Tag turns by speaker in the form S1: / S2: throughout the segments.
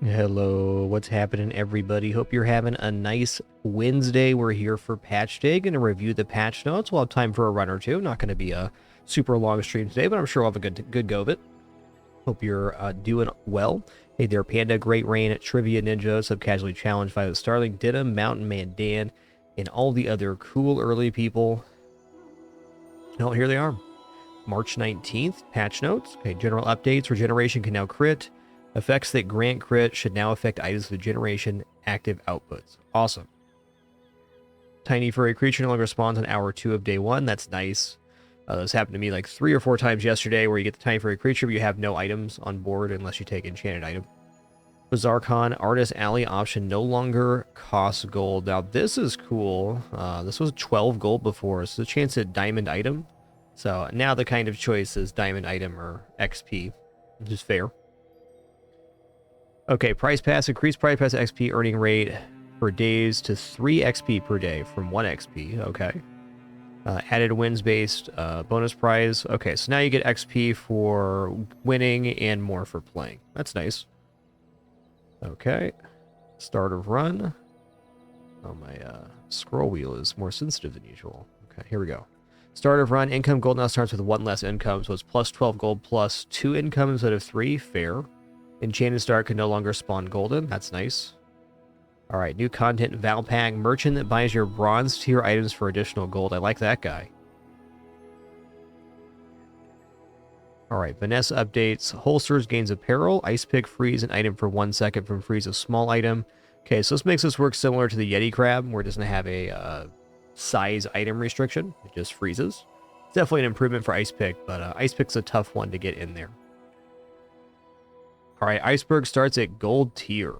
S1: Hello, what's happening, everybody? Hope you're having a nice Wednesday. We're here for patch day. Going to review the patch notes. We'll have time for a run or two. Not going to be a super long stream today, but I'm sure we'll have a good go of it. Hope you're doing well. Hey there, Panda, Great Rain, Trivia Ninja, Subcasually Challenged, Violet Starling, Dittum, Mountain Man Dan, and all the other cool early people. Oh, here they are. March 19th, patch notes. Okay, general updates. Regeneration can now crit. Effects that grant crit should now affect items with generation active outputs. Awesome. Tiny furry creature no longer spawns on hour 2 of day 1. That's nice. This happened to me like 3 or 4 times yesterday where you get the tiny furry creature, but you have no items on board unless you take enchanted item. Bizarrecon Artist Alley option no longer costs gold. Now this is cool. This was 12 gold before, so the chance at diamond item. So now the kind of choice is diamond item or XP, which is fair. Okay, price pass, increased price pass XP earning rate for days to 3 XP per day from 1 XP. Okay. Added wins based bonus prize. Okay, so now you get XP for winning and more for playing. That's nice. Okay. Start of run. Oh, my scroll wheel is more sensitive than usual. Okay, here we go. Start of run. Income gold now starts with 1 less income, so it's plus 12 gold plus 2 income instead of 3. Fair. Enchanted Star can no longer spawn golden. That's nice. Alright, new content, Valpack. Merchant that buys your bronze tier items for additional gold. I like that guy. Alright, Vanessa updates. Holsters gains apparel. Ice pick freeze an item for 1 second from freeze a small item. Okay, so this makes this work similar to the Yeti Crab, where it doesn't have a size item restriction. It just freezes. It's definitely an improvement for Ice Pick, but Ice Pick's a tough one to get in there. Alright, Iceberg starts at gold tier.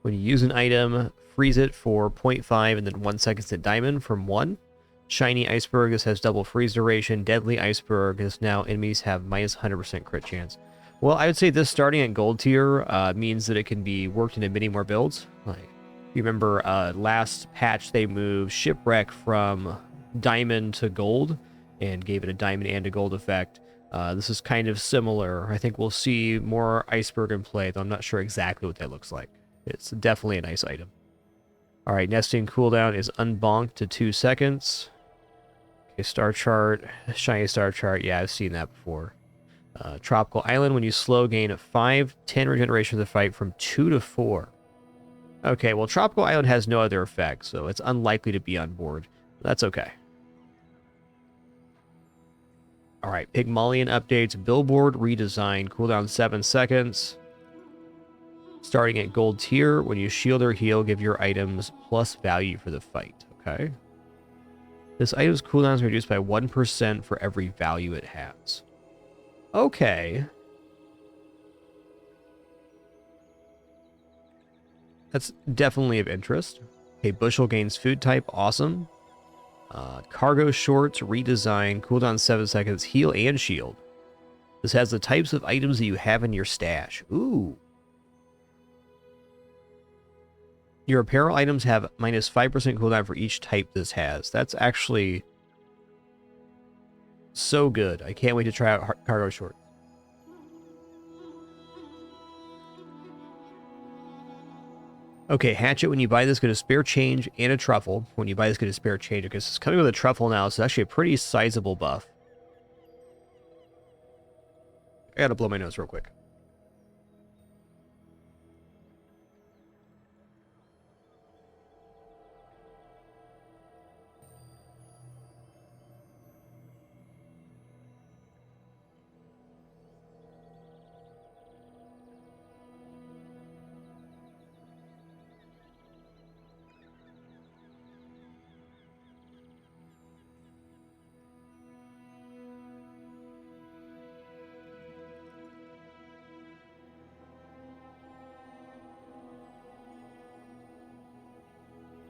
S1: When you use an item, freeze it for 0.5 and then 1 second at diamond from 1. Shiny Iceberg, this has double freeze duration. Deadly Iceberg, this now enemies have minus 100% crit chance. Well, I would say this starting at gold tier means that it can be worked into many more builds. Like, if you remember last patch, they moved Shipwreck from diamond to gold and gave it a diamond and a gold effect. This is kind of similar. I think we'll see more Iceberg in play, though I'm not sure exactly what that looks like. It's definitely a nice item. Alright, nesting cooldown is unbonked to 2 seconds. Okay, star chart, shiny star chart. Yeah, I've seen that before. Tropical Island, when you slow, gain 5/10 regeneration of the fight from 2 to 4. Okay, well, Tropical Island has no other effect, so it's unlikely to be on board. That's okay. Alright, Pygmalian updates, billboard redesign, cooldown 7 seconds. Starting at gold tier, when you shield or heal, give your items plus value for the fight. Okay. This item's cooldown is reduced by 1% for every value it has. Okay. That's definitely of interest. Okay, Bushel gains food type, awesome. Cargo shorts, redesign, cooldown 7 seconds, heal and shield. This has the types of items that you have in your stash. Ooh. Your apparel items have minus 5% cooldown for each type this has. That's actually so good. I can't wait to try out cargo shorts. Okay, Hatchet, when you buy this, get a spare change and a truffle. When you buy this, get a spare change, because it's coming with a truffle now, so it's actually a pretty sizable buff. I gotta blow my nose real quick.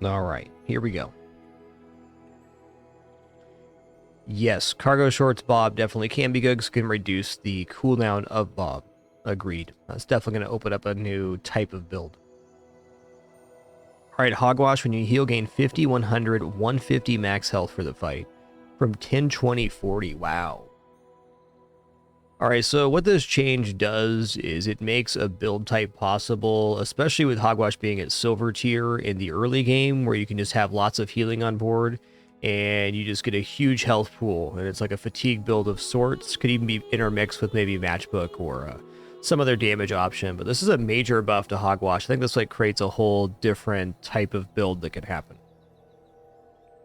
S1: All right, here we go. Yes, cargo shorts Bob definitely can be good because it can reduce the cooldown of Bob. Agreed. That's definitely going to open up a new type of build. All right, Hogwash, when you heal, gain 50, 100, 150 max health for the fight from 10, 20, 40. Wow. All right, so what this change does is it makes a build type possible, especially with Hogwash being at silver tier in the early game, where you can just have lots of healing on board, and you just get a huge health pool, and it's like a fatigue build of sorts. Could even be intermixed with maybe Matchbook or some other damage option, but this is a major buff to Hogwash. I think this like creates a whole different type of build that could happen.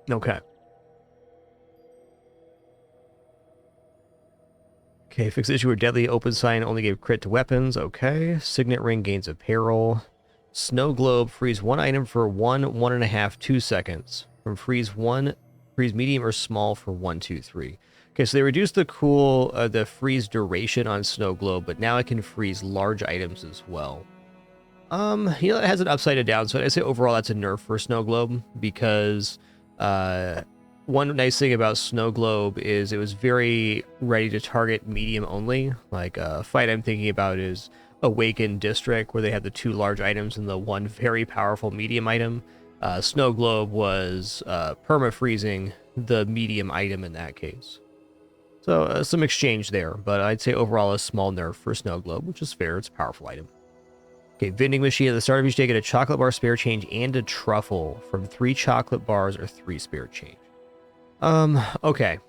S1: Okay. Okay, fix the issue where deadly open sign only gave crit to weapons. Okay. Signet ring gains apparel. Snow globe freeze one item for 1.5, 2 seconds. From freeze medium or small for 1, 2, 3. Okay, so they reduced the the freeze duration on snow globe, but now it can freeze large items as well. It has an upside and downside. I'd say overall that's a nerf for snow globe because one nice thing about Snow Globe is it was very ready to target medium only. Like a fight I'm thinking about is Awakened District, where they had the 2 large items and the 1 very powerful medium item. Snow Globe was perma-freezing the medium item in that case. So some exchange there, but I'd say overall a small nerf for Snow Globe, which is fair. It's a powerful item. Okay, vending machine. At the start of each day, get a chocolate bar spare change and a truffle from 3 chocolate bars or 3 spare change. Okay.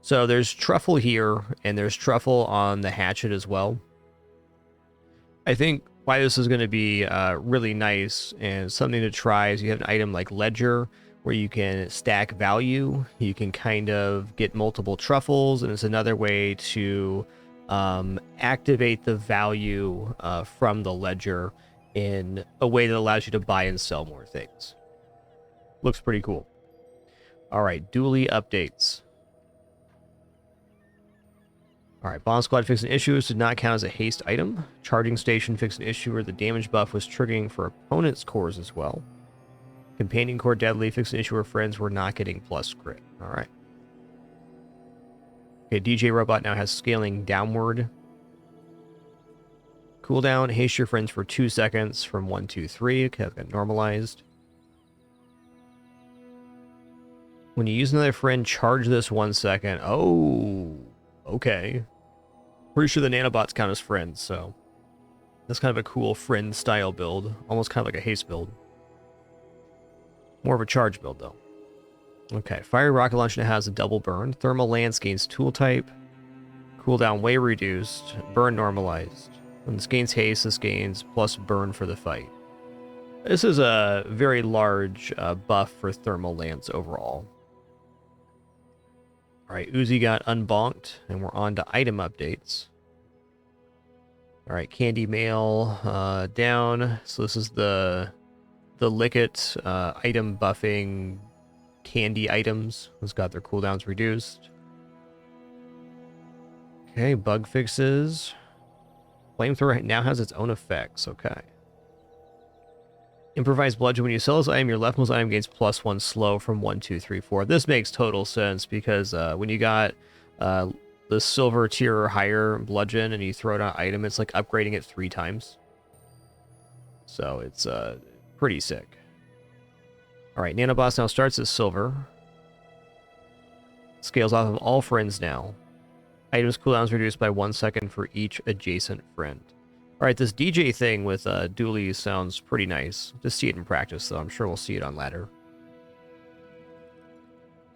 S1: So there's truffle here, and there's truffle on the hatchet as well. I think why this is going to be really nice and something to try is you have an item like Ledger, where you can stack value. You can kind of get multiple truffles, and it's another way to activate the value from the Ledger in a way that allows you to buy and sell more things. Looks pretty cool. All right, Dooley updates. All right, Bomb Squad fixed an issue did not count as a haste item. Charging Station fixed an issue where the damage buff was triggering for opponents' cores as well. Companion Core Deadly fixed an issue where friends were not getting plus crit. All right. Okay, DJ Robot now has scaling downward. Cooldown, haste your friends for 2 seconds from 1, 2, 3. Okay, that got normalized. When you use another friend, charge this 1 second. Oh, okay. Pretty sure the nanobots count as friends, so that's kind of a cool friend style build. Almost kind of like a haste build. More of a charge build, though. Okay, Fiery Rocket Launch now has a double burn. Thermal Lance gains tool type. Cooldown way reduced. Burn normalized. When this gains haste, this gains plus burn for the fight. This is a very large buff for Thermal Lance overall. Alright, Uzi got unbonked, and we're on to item updates. Alright, Candy Mail down. So this is the Licket item buffing candy items. It's got their cooldowns reduced. Okay, bug fixes. Flamethrower now has its own effects. Okay. Improvised bludgeon. When you sell this item, your leftmost item gains +1 slow from 1, 2, 3, 4. This makes total sense because when you got the silver tier or higher bludgeon and you throw it on an item, it's like upgrading it 3 times. So it's pretty sick. All right, Nanoboss now starts as silver. Scales off of all friends now. Items cooldowns reduced by 1 second for each adjacent friend. All right, this DJ thing with Dooley sounds pretty nice. Just see it in practice, though. I'm sure we'll see it on ladder.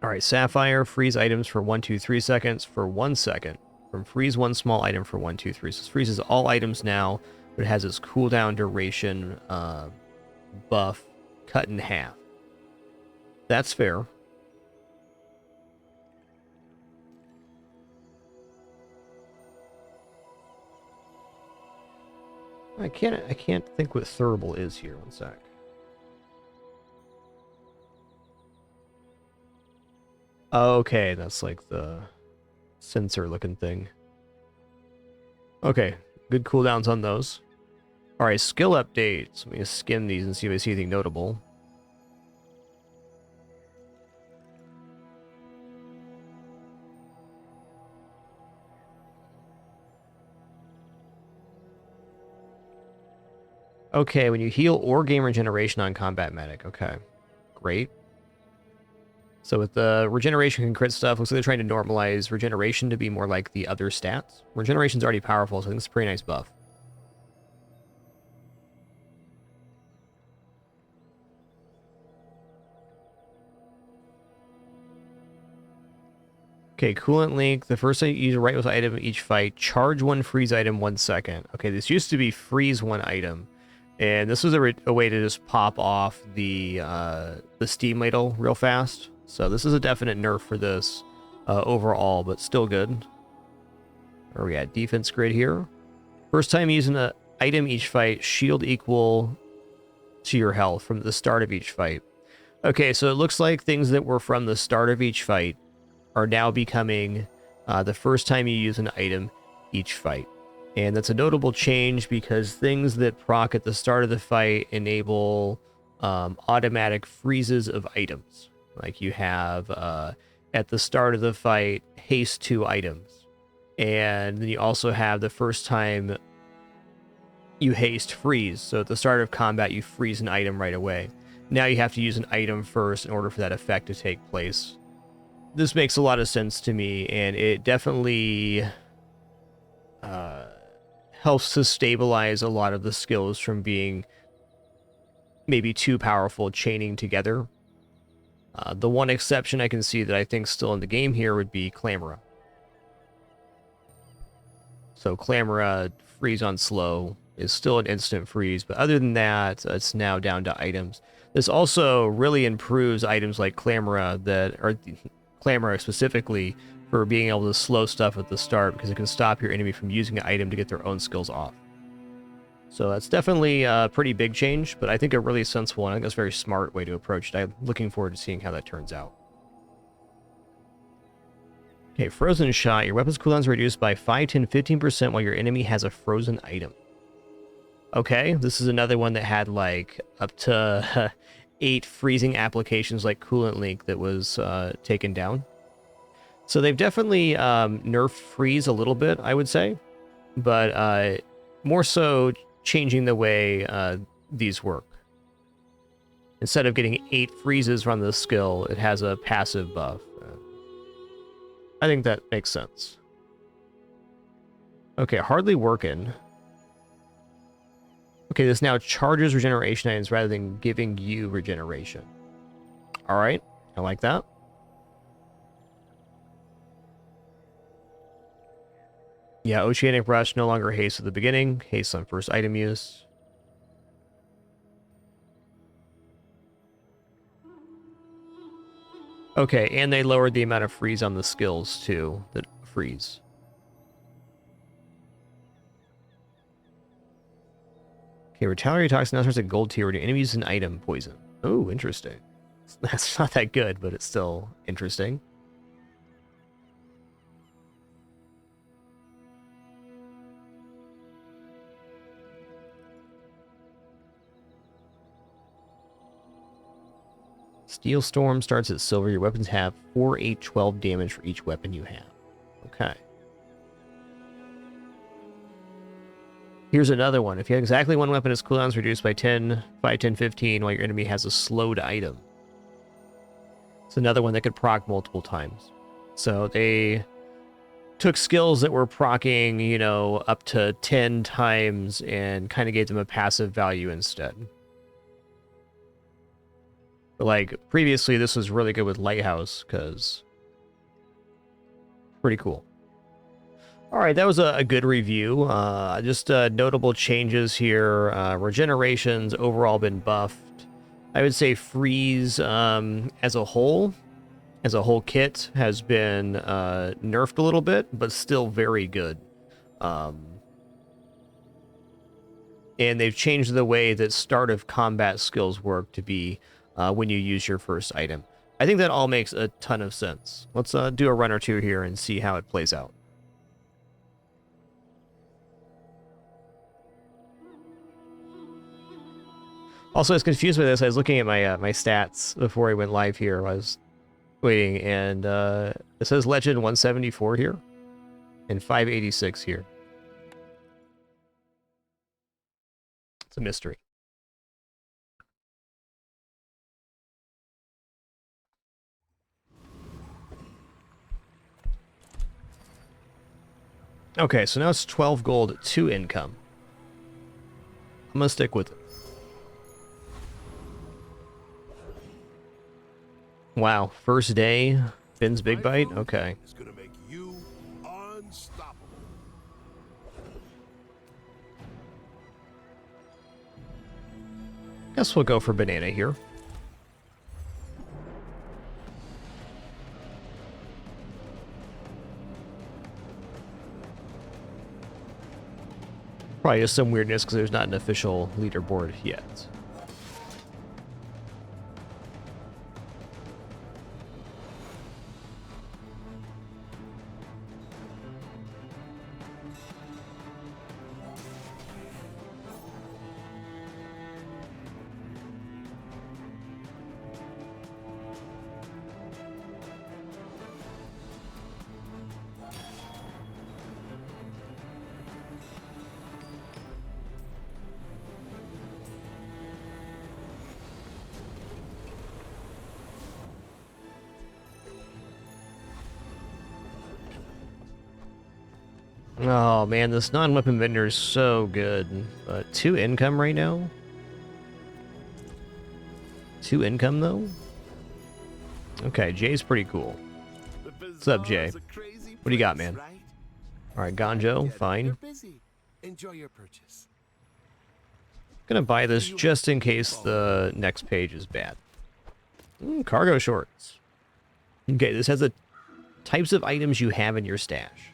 S1: All right, Sapphire, freeze items for 1, 2, 3 seconds for 1 second. From freeze one small item for 1, 2, 3. So this freezes all items now, but it has its cooldown duration buff cut in half. That's fair. I can't think what Thurible is here. 1 sec. Okay, that's like the sensor looking thing. Okay, good cooldowns on those. Alright, skill updates. Let me skim these and see if I see anything notable. Okay, when you heal or gain regeneration on combat medic. Okay, great. So with the regeneration and crit stuff, looks like they're trying to normalize regeneration to be more like the other stats. Regeneration's already powerful, so I think it's a pretty nice buff. Okay, coolant link. The first time you use a right with item each fight, charge one freeze item 1 second. Okay, this used to be freeze one item, and this was a way to just pop off the steam ladle real fast. So this is a definite nerf for this overall, but still good. Where are we at? Defense grid here. First time using an item each fight, shield equal to your health from the start of each fight. Okay, so it looks like things that were from the start of each fight are now becoming the first time you use an item each fight. And that's a notable change because things that proc at the start of the fight enable automatic freezes of items. Like you have at the start of the fight, haste 2 items. And then you also have the first time you haste freeze. So at the start of combat, you freeze an item right away. Now you have to use an item first in order for that effect to take place. This makes a lot of sense to me, and it definitely helps to stabilize a lot of the skills from being maybe too powerful chaining together. The one exception I can see that I think still in the game here would be Clamora. So Clamora, freeze on slow, is still an instant freeze, but other than that, it's now down to items. This also really improves items like Clamora that are... Clamora specifically for being able to slow stuff at the start because it can stop your enemy from using an item to get their own skills off. So that's definitely a pretty big change, but I think a really sensible one. I think that's a very smart way to approach it. I'm looking forward to seeing how that turns out. Okay, frozen shot. Your weapon's cooldowns are reduced by 5, 10, 15% while your enemy has a frozen item. Okay, this is another one that had like up to 8 freezing applications like Coolant Link that was taken down. So they've definitely nerfed freeze a little bit, I would say, but more so changing the way these work. Instead of getting 8 freezes from the skill, it has a passive buff. I think that makes sense. Okay, hardly working. Okay, this now charges regeneration items rather than giving you regeneration. All right, I like that. Yeah, Oceanic Rush no longer haste at the beginning. Haste on first item use. Okay, and they lowered the amount of freeze on the skills, too, that freeze. Okay, Retaliatory Toxin now starts at gold tier when your enemy uses an item poison. Oh, interesting. That's not that good, but it's still interesting. Steel Storm starts at silver. Your weapons have 4, 8, 12 damage for each weapon you have. Okay. Here's another one. If you have exactly one weapon, its cooldown is reduced by 10, 5, 10, 15, while your enemy has a slowed item. It's another one that could proc multiple times. So they took skills that were proccing, you know, up to 10 times and kind of gave them a passive value instead. But like previously, this was really good with Lighthouse because pretty cool. All right, that was a good review. Just notable changes here. Regeneration's overall been buffed. I would say freeze as a whole kit has been nerfed a little bit, but still very good. And they've changed the way that start of combat skills work to be when you use your first item. I think that all makes a ton of sense. Let's do a run or two here and see how it plays out. Also, I was confused by this. I was looking at my my stats before I went live here. I was waiting, and it says Legend 174 here and 586 here. It's a mystery. Okay, so now it's 12 gold, 2 income. I'm gonna stick with it. Wow, first day, Finn's Big Bite? Okay.
S2: It's gonna make you unstoppable.
S1: Guess we'll go for banana here. Probably just some weirdness because there's not an official leaderboard yet. Oh man, this non-weapon vendor is so good. 2 income right now? 2 income though? Okay, Jay's pretty cool. What's up, Jay? What do you got, man? Alright, Ganjo, fine.
S2: Enjoy your purchase.
S1: Gonna buy this just in case the next page is bad. Cargo shorts. Okay, this has the types of items you have in your stash.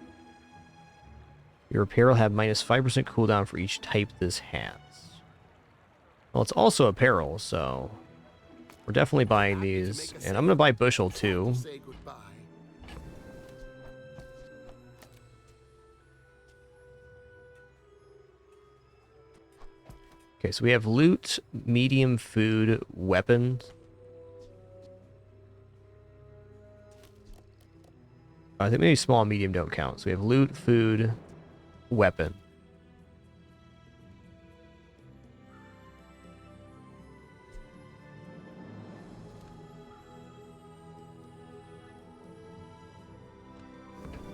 S1: Your apparel have minus 5% cooldown for each type this has. Well, it's also apparel, so we're definitely buying these. And I'm gonna buy bushel too. Okay, so we have loot, medium food, weapons. I think maybe small and medium don't count. So we have loot, food, weapon.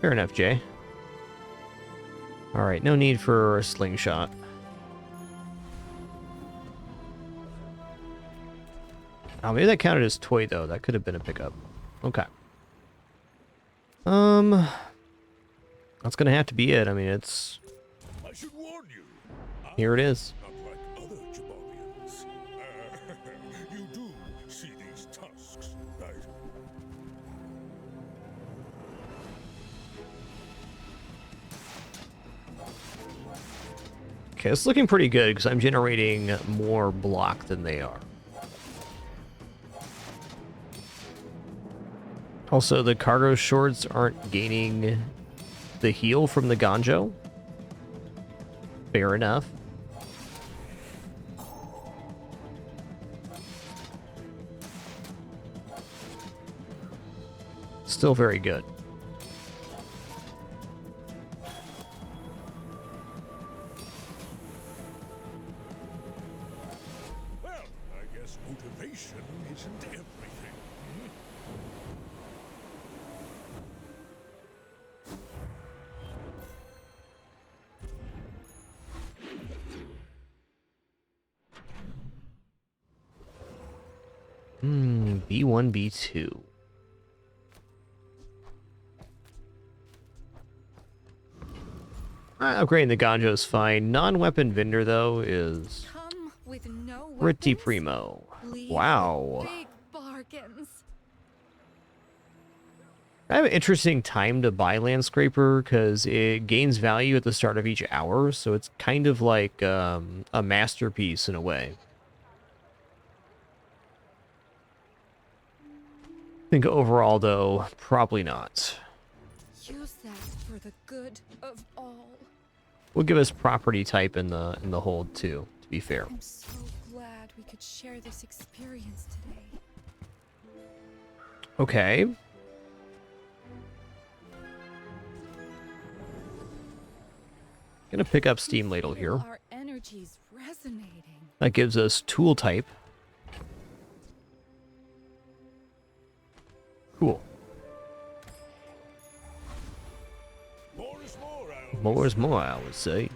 S1: Fair enough, Jay. Alright, no need for a slingshot. Oh, maybe that counted as toy, though. That could have been a pickup. Okay. That's gonna have to be it. I mean, it's...
S2: I should warn you.
S1: Here it is.
S2: Not like other Jabalians. You do see these tusks, right?
S1: Okay, it's looking pretty good because I'm generating more block than they are. Also, the cargo shorts aren't gaining the heal from the Ganjo. Fair enough. Still very good.
S2: Well, I guess motivation isn't everything.
S1: B1, B2. Upgrading the Ganjo is fine. Non-weapon vendor, though, is
S3: Come with no
S1: pretty
S3: weapons,
S1: primo.
S3: leave
S1: Wow.
S3: big bargains.
S1: I have an interesting time to buy Landscraper because it gains value at the start of each hour, so it's kind of like a masterpiece in a way. I think overall, though, probably not.
S3: Use that for the good of all.
S1: Will give us property type in the hold too, to be fair.
S3: I'm so glad we could share this experience today.
S1: Okay. Gonna pick up Steam Ladle here.
S3: Our energy's resonating.
S1: That gives us tool type. Cool.
S2: More is more,
S1: More is more, I would say.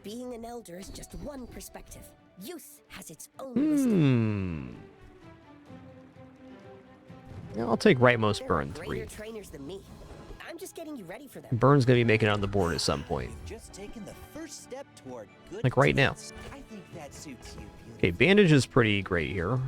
S4: Being an elder is just one perspective. Youth has its own wisdom.
S1: Yeah, I'll take rightmost
S4: There are
S1: burn
S4: greater
S1: 3.
S4: trainers than me. I'm just getting you ready for them.
S1: Burn's gonna be making it on the board at some point.
S5: You've just taken the first step toward good
S1: Like right now.
S5: defense. I think that suits you beautifully.
S1: Okay, bandage is pretty great here.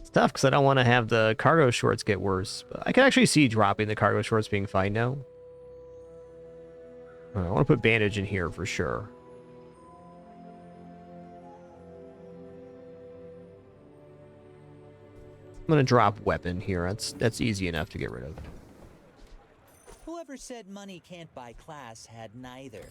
S1: It's tough because I don't want to have the cargo shorts get worse, but I can actually see dropping the cargo shorts being fine now. I want to put bandage in here for sure. I'm gonna drop weapon here. That's easy enough to get rid of.
S5: Whoever said money can't buy class had neither.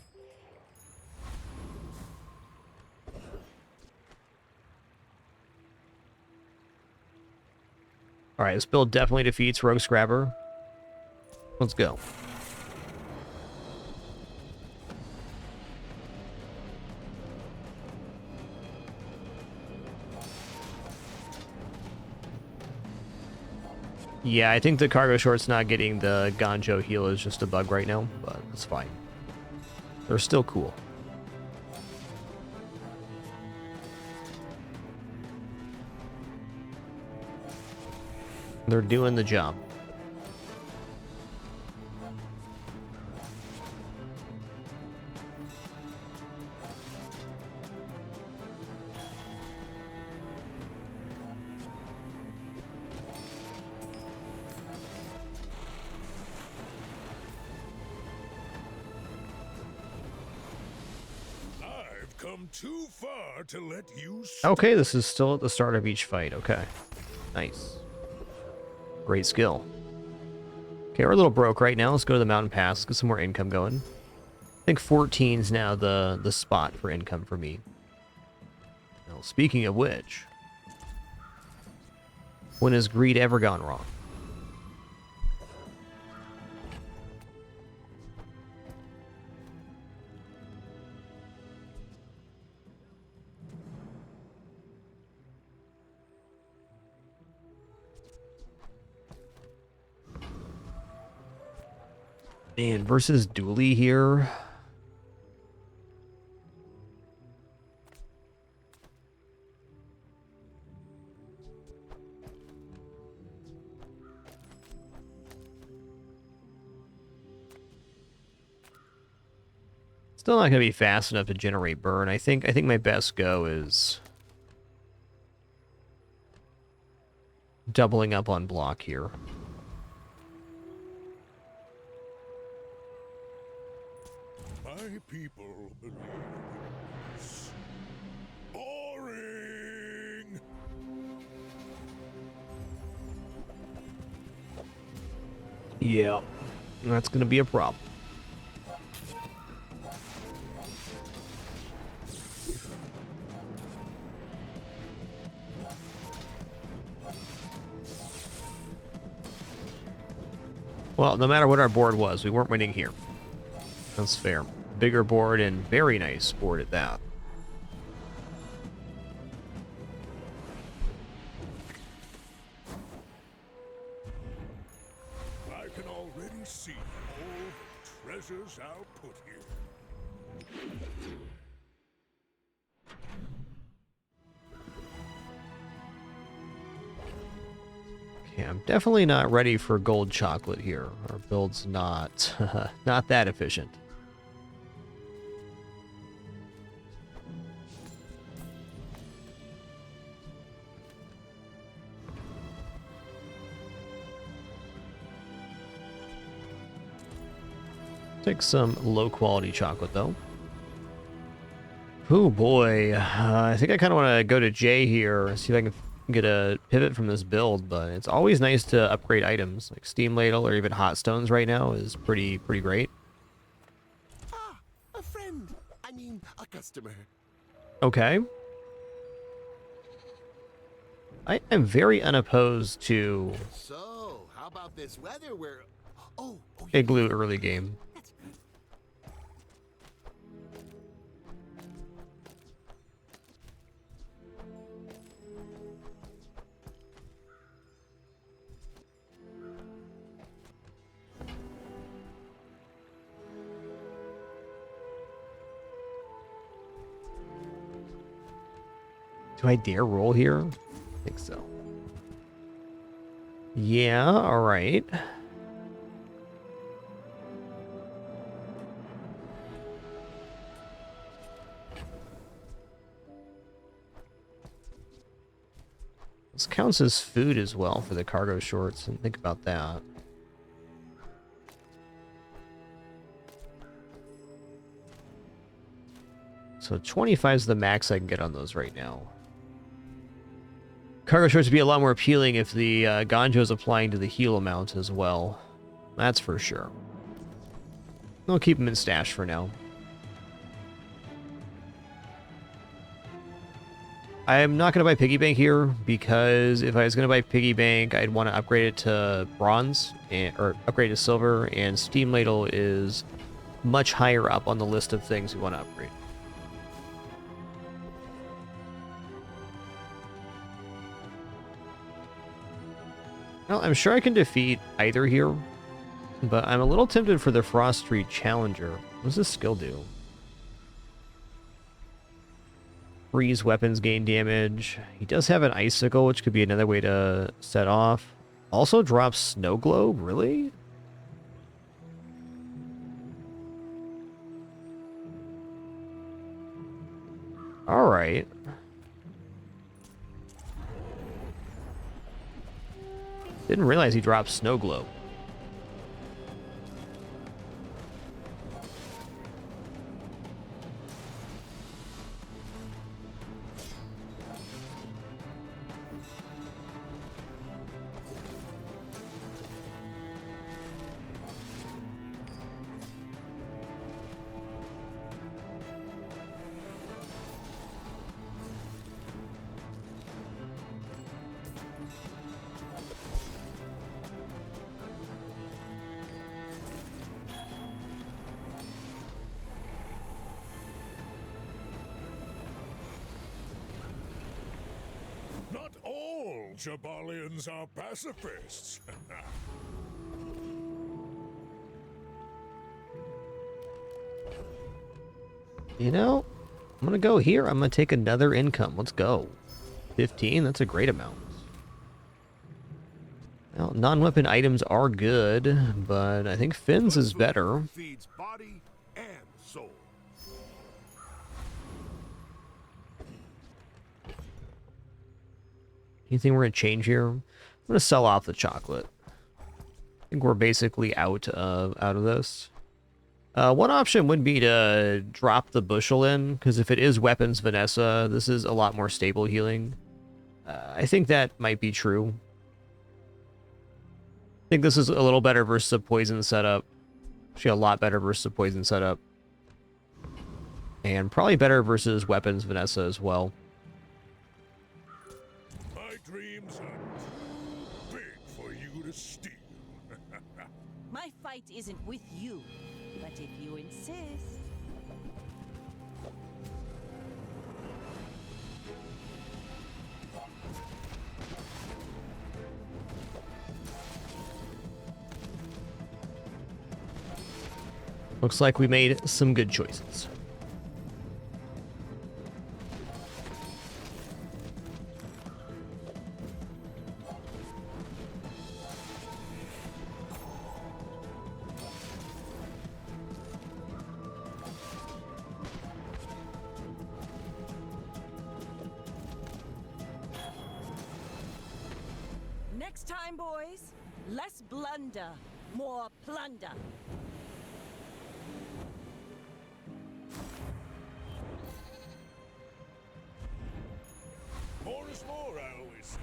S1: All right, this build definitely defeats Rogue Scrabber. Let's go. Yeah, I think the cargo short's not getting the Ganjo heal is just a bug right now, but it's fine. They're still cool. They're doing the job.
S2: I've come too far to let you
S1: Okay, this is still at the start of each fight. Okay. Nice. Great skill. Okay, we're a little broke right now. Let's go to the mountain pass. Get some more income going. I think 14 is now the spot for income for me. Now, speaking of which, when has greed ever gone wrong? Man, versus Dooley here. Still not gonna be fast enough to generate burn. I think my best go is doubling up on block here.
S2: My people believe this. Boring!
S1: Yeah, that's gonna be a problem. Well, no matter what our board was, we weren't winning here. That's fair. Bigger board and very nice board at that.
S2: I can already see all the treasures I'll put here.
S1: Okay, I'm definitely not ready for gold chocolate here. Our build's not not that efficient. Take some low quality chocolate though. Oh boy, I think I kind of want to go to J here, see if I can get a pivot from this build, but it's always nice to upgrade items like steam ladle or even hot stones right now is pretty great.
S6: Ah, a friend. I mean, a customer.
S1: Okay. I am very unopposed to
S6: So, how about this weather where...
S1: Igloo early game.
S6: That's good.
S1: Do I dare roll here? I think so. Yeah, alright. This counts as food as well for the cargo shorts, and think about that. So 25 is the max I can get on those right now. Cargo shorts would be a lot more appealing if the Ganjo is applying to the heal amount as well. That's for sure. I'll keep them in stash for now. I'm not going to buy Piggy Bank here because if I was going to buy Piggy Bank, I'd want to upgrade it to bronze or upgrade to silver, and Steam Ladle is much higher up on the list of things we want to upgrade. Well, I'm sure I can defeat either here, but I'm a little tempted for the Frost Street Challenger. What does this skill do? Freeze weapons gain damage. He does have an icicle, which could be another way to set off. Also drops snow globe, really? Alright. Didn't realize he dropped snow globe.
S2: Not all Jabalians are pacifists.
S1: You know, I'm gonna go here. I'm gonna take another income. Let's go. 15, that's a great amount. Well, non-weapon items are good, but I think Finn's is better.
S2: Feeds body and soul.
S1: Anything we're gonna change here? I'm gonna sell off the chocolate. I think we're basically out of this. One option would be to drop the bushel in, because if it is weapons Vanessa, this is a lot more stable healing. I think that might be true. I think this is a little better versus a poison setup. Actually, a lot better versus a poison setup. And probably better versus weapons Vanessa as well.
S2: My dreams are big for you to steal.
S7: My fight isn't with you, but if you insist.
S1: Looks like we made some good choices.
S7: Next time, boys, less blunder, more plunder.
S2: More is more, I always say.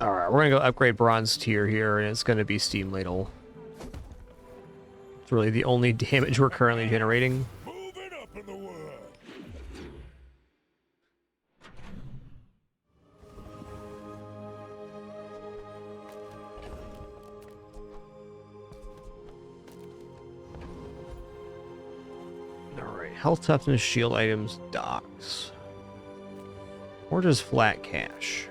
S1: Alright, we're gonna go upgrade bronze tier here, and it's gonna be Steam Ladle. It's really the only damage we're currently generating.
S2: Moving up in the world.
S1: Health toughness, shield items, docks. Or just flat cash.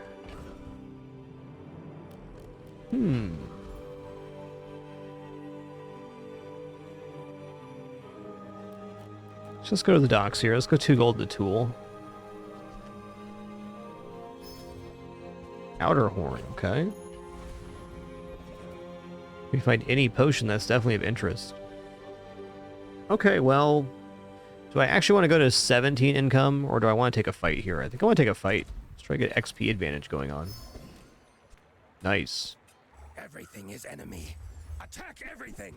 S1: Let's just go to the docks here. Let's go 2 gold to tool. Outer horn, okay. If we find any potion, that's definitely of interest. Okay, well, do I actually want to go to 17 income, or do I want to take a fight here? I think I want to take a fight. Let's try to get XP advantage going on. Nice.
S2: Everything is enemy. Attack everything!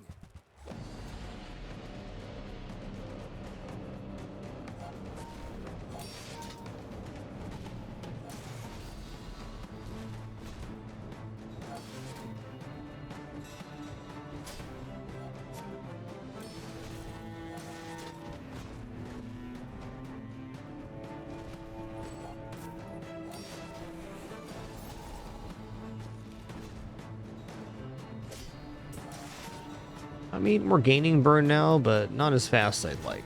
S1: I mean, we're gaining burn now, but not as fast as I'd like.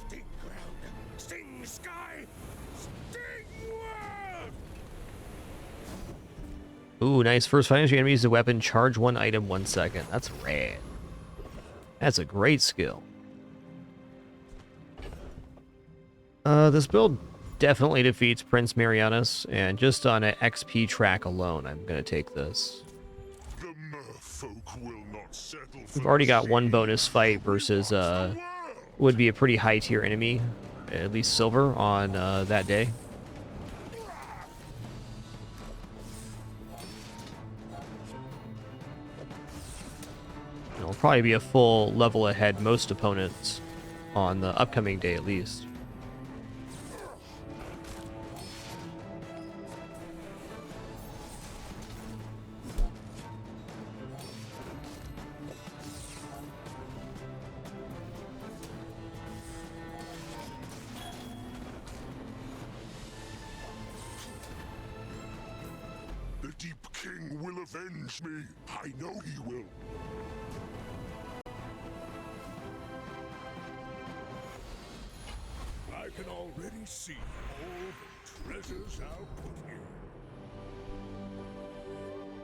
S2: Sting ground! Sting sky! Sting world!
S1: Ooh, nice. First fighting your enemy uses a weapon, charge 1 item 1 second. That's rad. That's a great skill. This build definitely defeats Prince Marianus, and just on an XP track alone, I'm going to take this.
S2: The merfolk will not settle for
S1: We've already got
S2: the
S1: 1
S2: sea.
S1: bonus fight versus would be a pretty high tier enemy, at least silver, on that day. It'll probably be a full level ahead most opponents on the upcoming day at least.
S2: The Deep King will avenge me. I know he will. I can already see all the treasures I'll put here.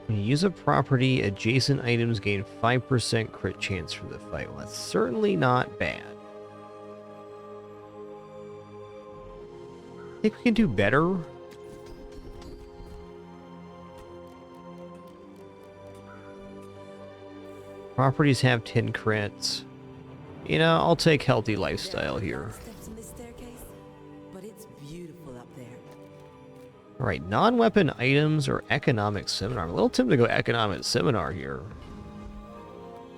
S1: When you use a property, adjacent items gain 5% crit chance for the fight. Well, that's certainly not bad. I think we can do better. Properties have 10 crits. You know, I'll take healthy lifestyle here.
S8: Steps in this staircase, but it's beautiful up there.
S1: All right, non-weapon items or economic seminar. I'm a little tempted to go economic seminar here.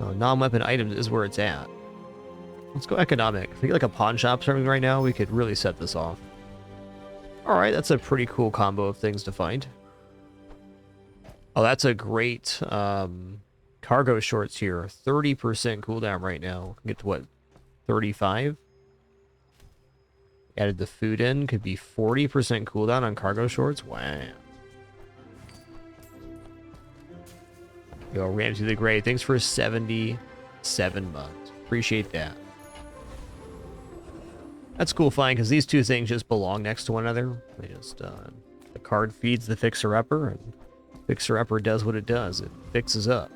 S1: No, non-weapon items is where it's at. Let's go economic. If we get like a pawn shop or something right now, we could really set this off. All right, that's a pretty cool combo of things to find. Oh, that's a great cargo shorts here. 30% cooldown right now. Get to what, 35? Added the food in. Could be 40% cooldown on cargo shorts. Wow. Yo, Ramsey the Great. Thanks for 77 months. Appreciate that. That's cool find because these two things just belong next to one another. They just the card feeds the fixer-upper, and fixer-upper does what it does. It fixes up.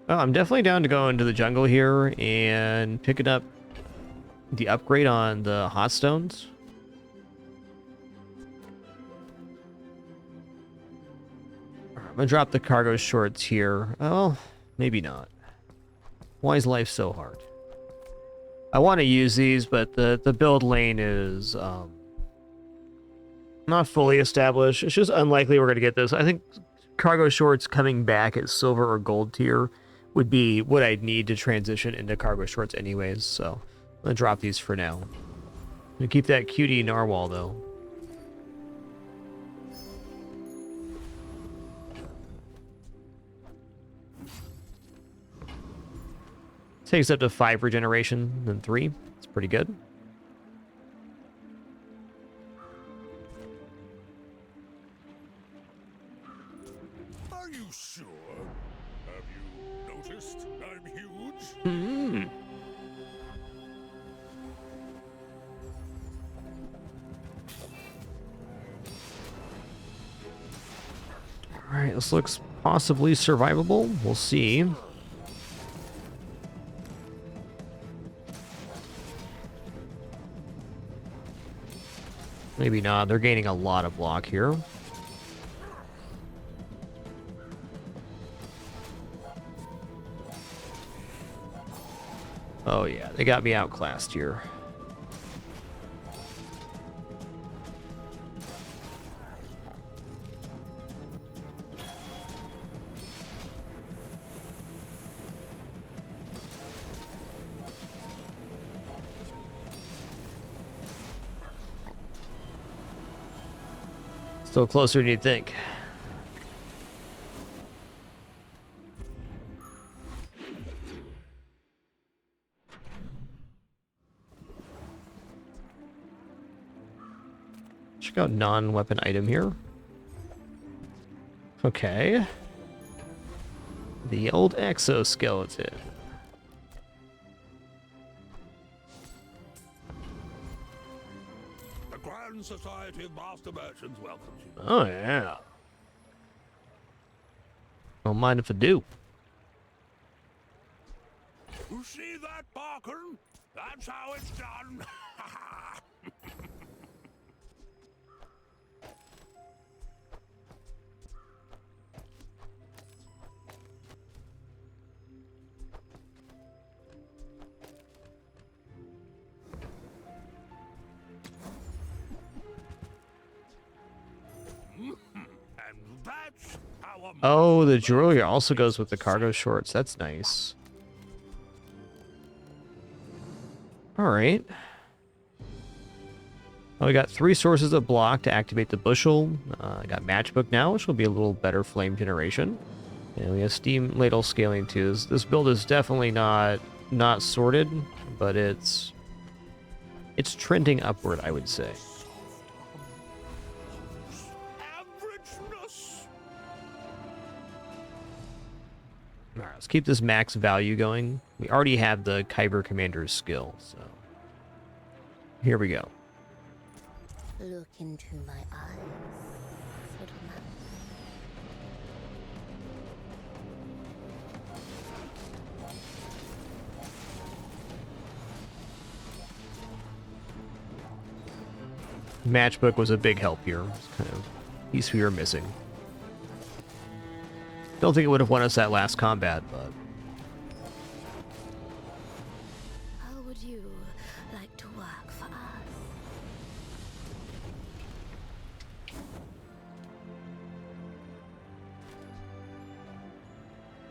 S1: Oh, I'm definitely down to go into the jungle here and picking up the upgrade on the hot stones. I'm gonna drop the cargo shorts here. Oh, maybe not. Why is life so hard? I want to use these, but the build lane is not fully established. It's just unlikely we're gonna get this. I think cargo shorts coming back at silver or gold tier would be what I'd need to transition into cargo shorts anyways. So I'm gonna drop these for now. I'm gonna keep that cutie narwhal though. Takes up to 5 regeneration, then 3. It's pretty good.
S2: Are you sure? Have you noticed I'm huge?
S1: Hmm. Alright, this looks possibly survivable. We'll see. Maybe not. They're gaining a lot of block here. Oh yeah, they got me outclassed here. Still closer than you'd think. Check out non-weapon item here. Okay. The old exoskeleton.
S2: The Grand Society of Master Merchants welcomes you.
S1: Oh yeah. Don't mind if I do.
S2: You see that, Barkin? That's how it's done. And that's how a
S1: Oh, the jewelry also goes with the cargo shorts. That's nice. All right. Well, we got 3 sources of block to activate the bushel. I got matchbook now, which will be a little better flame generation. And we have steam ladle scaling too. This build is definitely not sorted, but it's trending upward, I would say.
S2: averageness.
S1: All right, let's keep this max value going. We already have the Kyber Commander's skill, so here we go.
S4: Look into my eyes, little mouse.
S1: Matchbook was a big help here. It's kind of piece we were missing. Don't think it would have won us that last combat, but
S4: How would you like to work for us?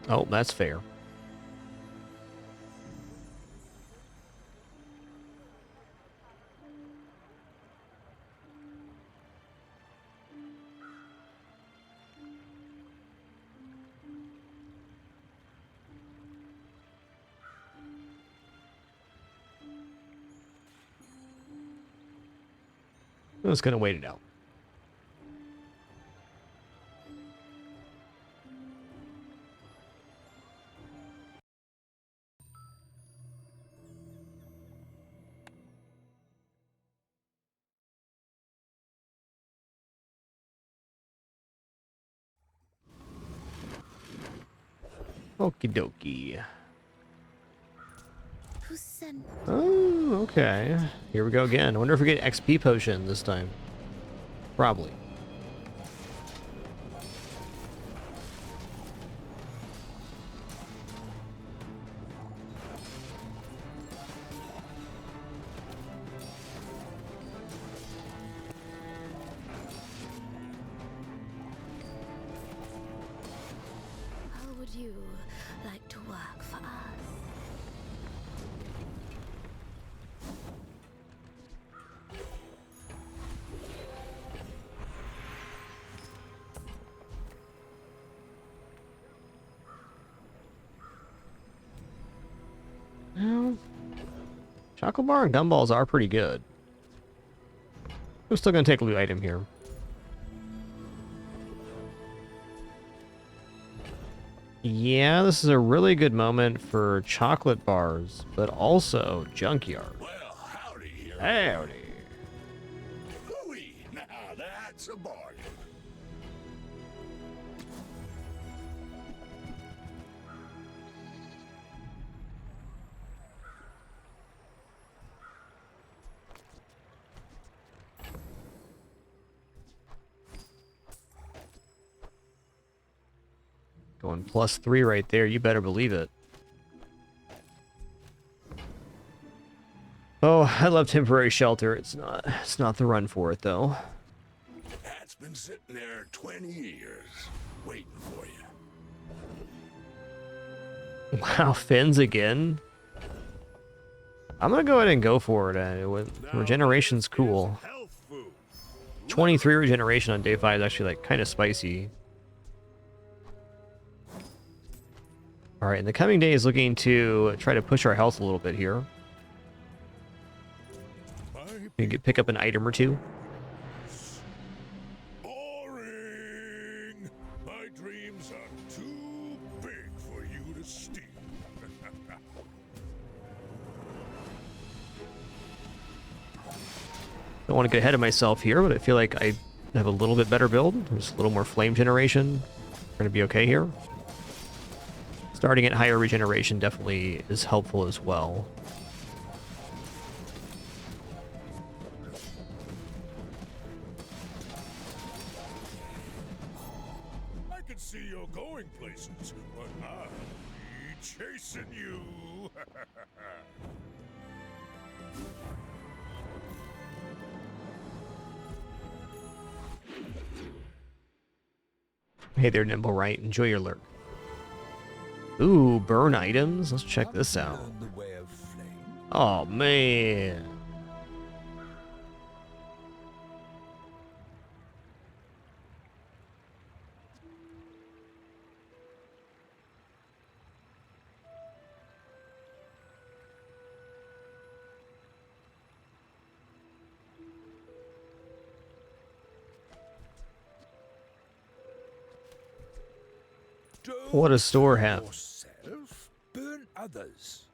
S1: oh, that's fair. I'm just gonna wait it out. Okie dokie.
S4: Who sent?
S1: Oh, okay. Here we go again. I wonder if we get XP potion this time. Probably.
S4: How would you like to work for us?
S1: Well, chocolate bar and gumballs are pretty good. We're still gonna take a loot item here. Yeah, this is a really good moment for chocolate bars, but also junkyard.
S2: Well, howdy here.
S1: Howdy.
S2: Hooey! Now that's a bargain.
S1: Going +3 right there, you better believe it. Oh, I love temporary shelter. It's not the run for it though.
S2: That's been sitting there 20 years, waiting for you.
S1: Wow, fins again. I'm gonna go ahead and go for it. Regeneration's cool.
S2: Health food.
S1: 23 regeneration on day 5 is actually like kind of spicy. All right, in the coming days, looking to try to push our health a little bit here. You can pick up an item or two.
S2: Boring. My dreams are too big for you to steal.
S1: Don't want to get ahead of myself here, but I feel like I have a little bit better build. Just a little more flame generation. We're going to be okay here. Starting at higher regeneration definitely is helpful as well.
S2: I can see you're going places, but I'll be chasing you.
S1: Hey there, Nimble Right. Enjoy your lurk. Ooh, burn items. Let's check this out. Oh, man. What does store have?
S2: Burn others.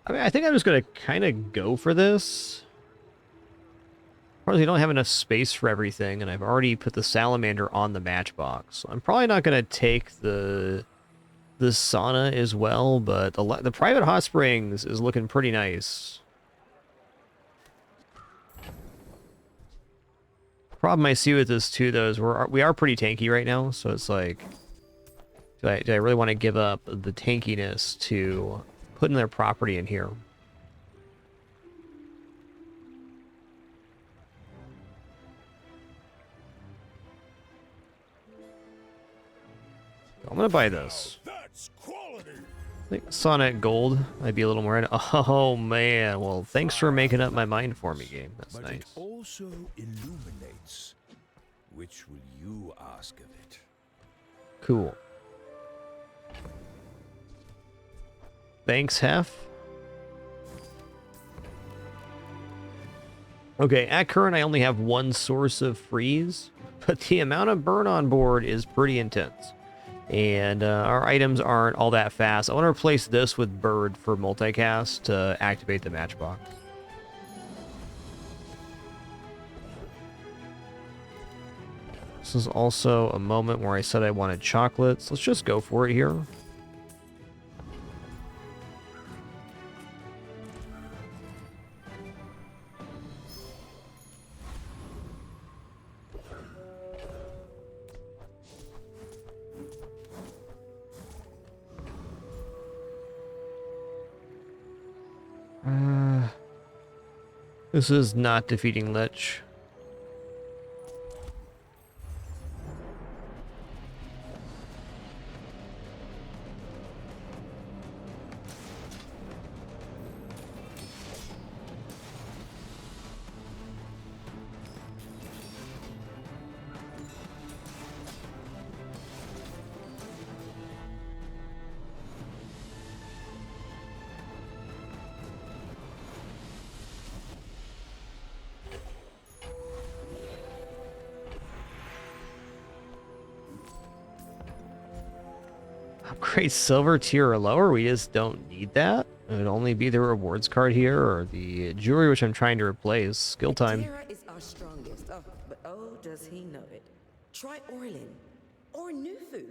S1: I mean, I think I'm just going to kind of go for this. Probably don't have enough space for everything, and I've already put the salamander on the matchbox. So I'm probably not going to take the sauna as well, but the private hot springs is looking pretty nice. Problem I see with this too, though, is we are pretty tanky right now, so it's like, do I really want to give up the tankiness to putting their property in here? I'm gonna buy this.
S2: That's quality.
S1: I think Sonic Gold might be a little more in. Oh man, well thanks for making up my mind for me, game. That's
S2: But
S1: nice.
S2: it also illuminates. Which will you ask of it?
S1: Cool. Thanks, Hef. Okay, at current I only have one source of freeze, but the amount of burn on board is pretty intense. And our items aren't all that fast. I want to replace this with Bird for multicast to activate the matchbox. This is also a moment where I said I wanted chocolates. Let's just go for it here. This is not defeating Lich. Upgrade silver tier or lower. We just don't need that. It would only be the rewards card here or the jewelry, which I'm trying to replace. Skill time.
S8: Terra is our strongest. Oh, but oh, does he know it? Try Orlin or Nufu.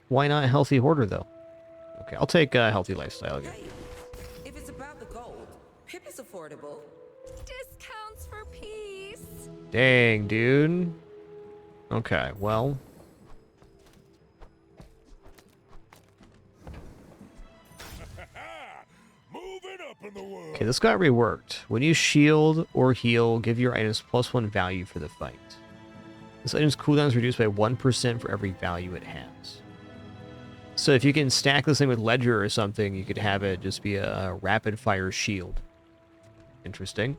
S1: Why not healthy hoarder though? Okay, I'll take a healthy lifestyle again.
S8: Hey, if it's about the gold, Pip is affordable.
S3: Discounts for peace.
S1: Dang, dude. Okay, well.
S2: Moving up in the world.
S1: Okay, this got reworked. When you shield or heal, give your items +1 value for the fight. This item's cooldown is reduced by 1% for every value it has. So if you can stack this thing with Ledger or something, you could have it just be a rapid fire shield. Interesting.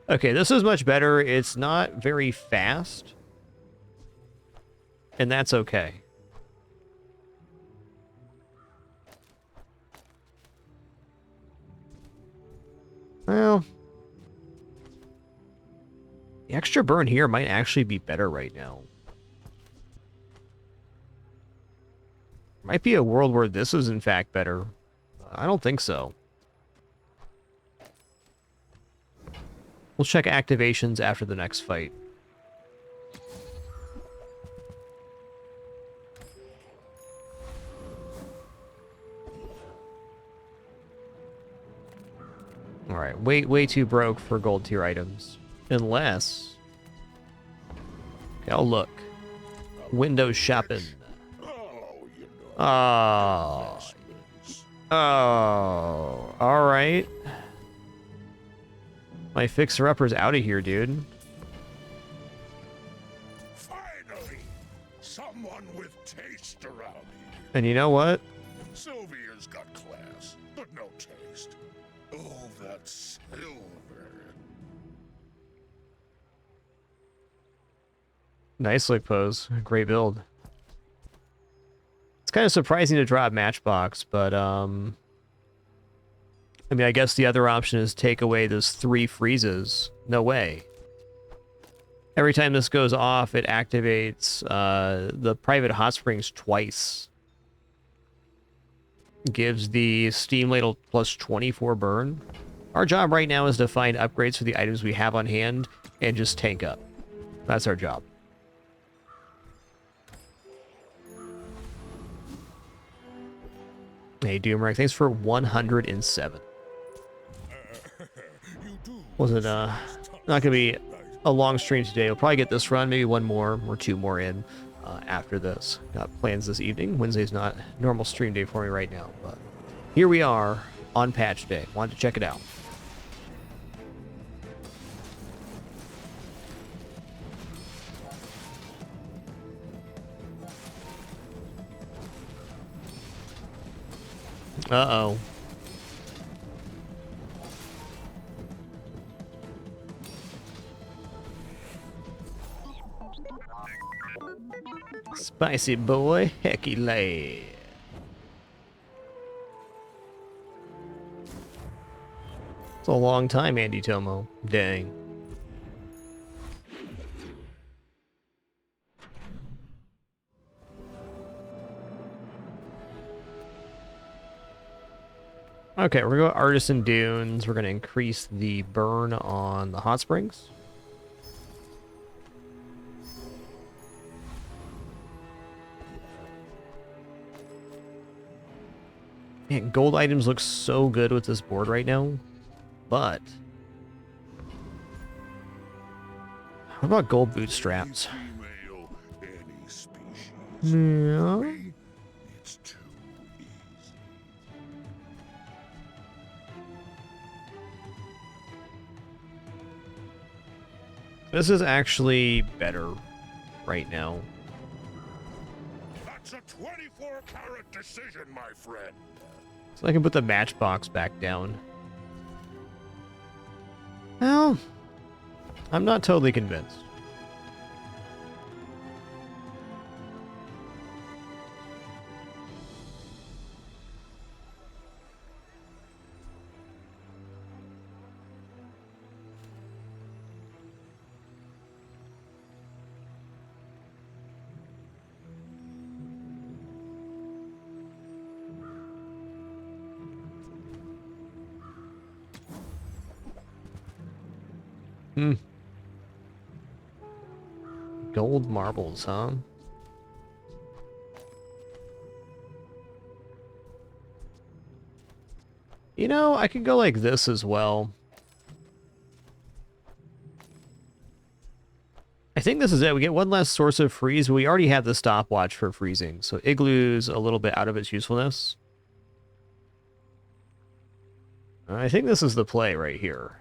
S1: Okay, this is much better. It's not very fast. And that's okay. Well, the extra burn here might actually be better right now. Might be a world where this is in fact better. I don't think so. We'll check activations after the next fight. Alright, way too broke for gold tier items. Unless... Okay, I'll look. Windows shopping.
S2: Oh, you know.
S1: Oh. Oh. Alright. My fixer-upper's out of here, dude.
S2: Finally, someone with taste around here.
S1: And you know what?
S2: Sylvia's got class, but no taste. Oh, that silver.
S1: Nicely posed. Great build. It's kind of surprising to drop Matchbox, but, I mean, I guess the other option is take away those 3 freezes. No way. Every time this goes off, it activates the private hot springs twice. Gives the steam ladle plus 24 burn. Our job right now is to find upgrades for the items we have on hand and just tank up. That's our job. Hey, Doomrek, thanks for 107. Wasn't not gonna be a long stream today. We'll probably get this run, maybe one more or 2 more in after this. Got plans this evening. Wednesday's not normal stream day for me right now, but here we are on patch day. Wanted to check it out. Uh-oh. Spicy boy, hecky lad. It's a long time, Andy Tomo. Dang. Okay, we're gonna go Artisan Dunes. We're gonna increase the burn on the hot springs. Man, gold items look so good with this board right now, but what about gold bootstraps?
S2: Female, any species.
S1: Yeah.
S2: Me, it's too easy.
S1: This is actually better right now.
S2: That's a 24-carat decision, my friend.
S1: So I can put the matchbox back down. Well, I'm not totally convinced. Hmm. Gold marbles, huh? You know, I could go like this as well. I think this is it. We get one less source of freeze, but we already have the stopwatch for freezing. So Igloo's a little bit out of its usefulness. I think this is the play right here.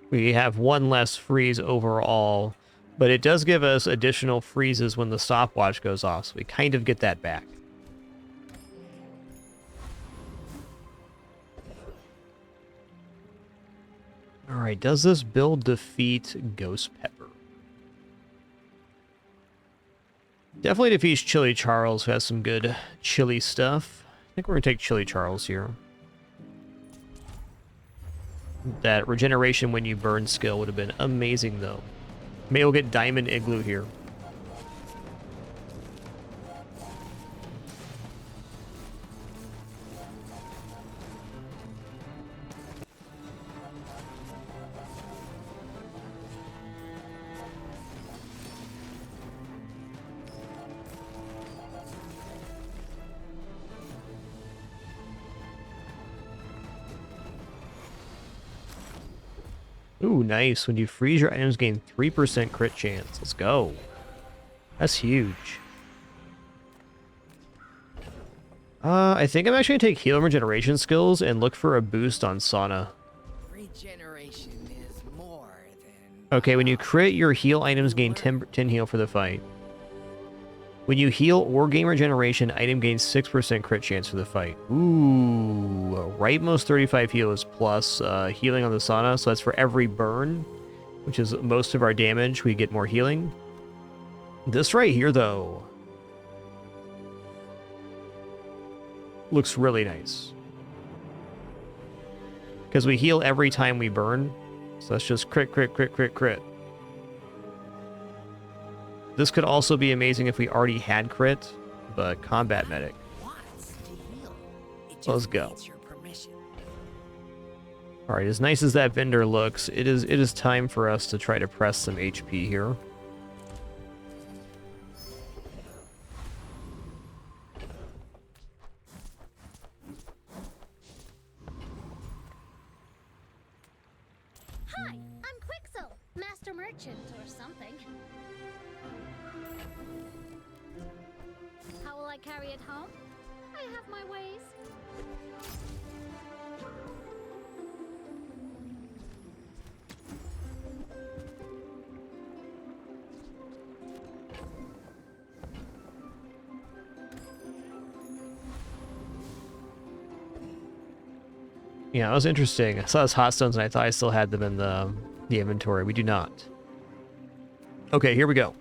S1: We have one less freeze overall, but it does give us additional freezes when the stopwatch goes off, so we kind of get that back. Alright, does this build defeat Ghost Pepper? Definitely defeats Chili Charles, who has some good chili stuff. I think we're going to take Chili Charles here. That regeneration when you burn skill would have been amazing, though. Maybe we'll get Diamond Igloo here. Ooh, nice. When you freeze, your items gain 3% crit chance. Let's go. That's huge. I think I'm actually going to take heal and regeneration skills and look for a boost on Sauna.
S8: Regeneration is more than...
S1: Okay, when you crit, your heal items gain 10 heal for the fight. When you heal or gain regeneration, item gains 6% crit chance for the fight. Ooh, rightmost 35 heal is plus healing on the Sauna, so that's for every burn, which is most of our damage, we get more healing. This right here, though, looks really nice. Because we heal every time we burn, so that's just crit, crit, crit, crit, crit. This could also be amazing if we already had crit, but combat medic. Let's go. Alright, as nice as that vendor looks, it is time for us to try to press some HP here.
S9: Hi, I'm Quixel, Master Merchant or something. How will I carry it home? I have my ways.
S1: Yeah, it was interesting. I saw those hot stones and I thought I still had them in the inventory. We do not. Okay, here we go.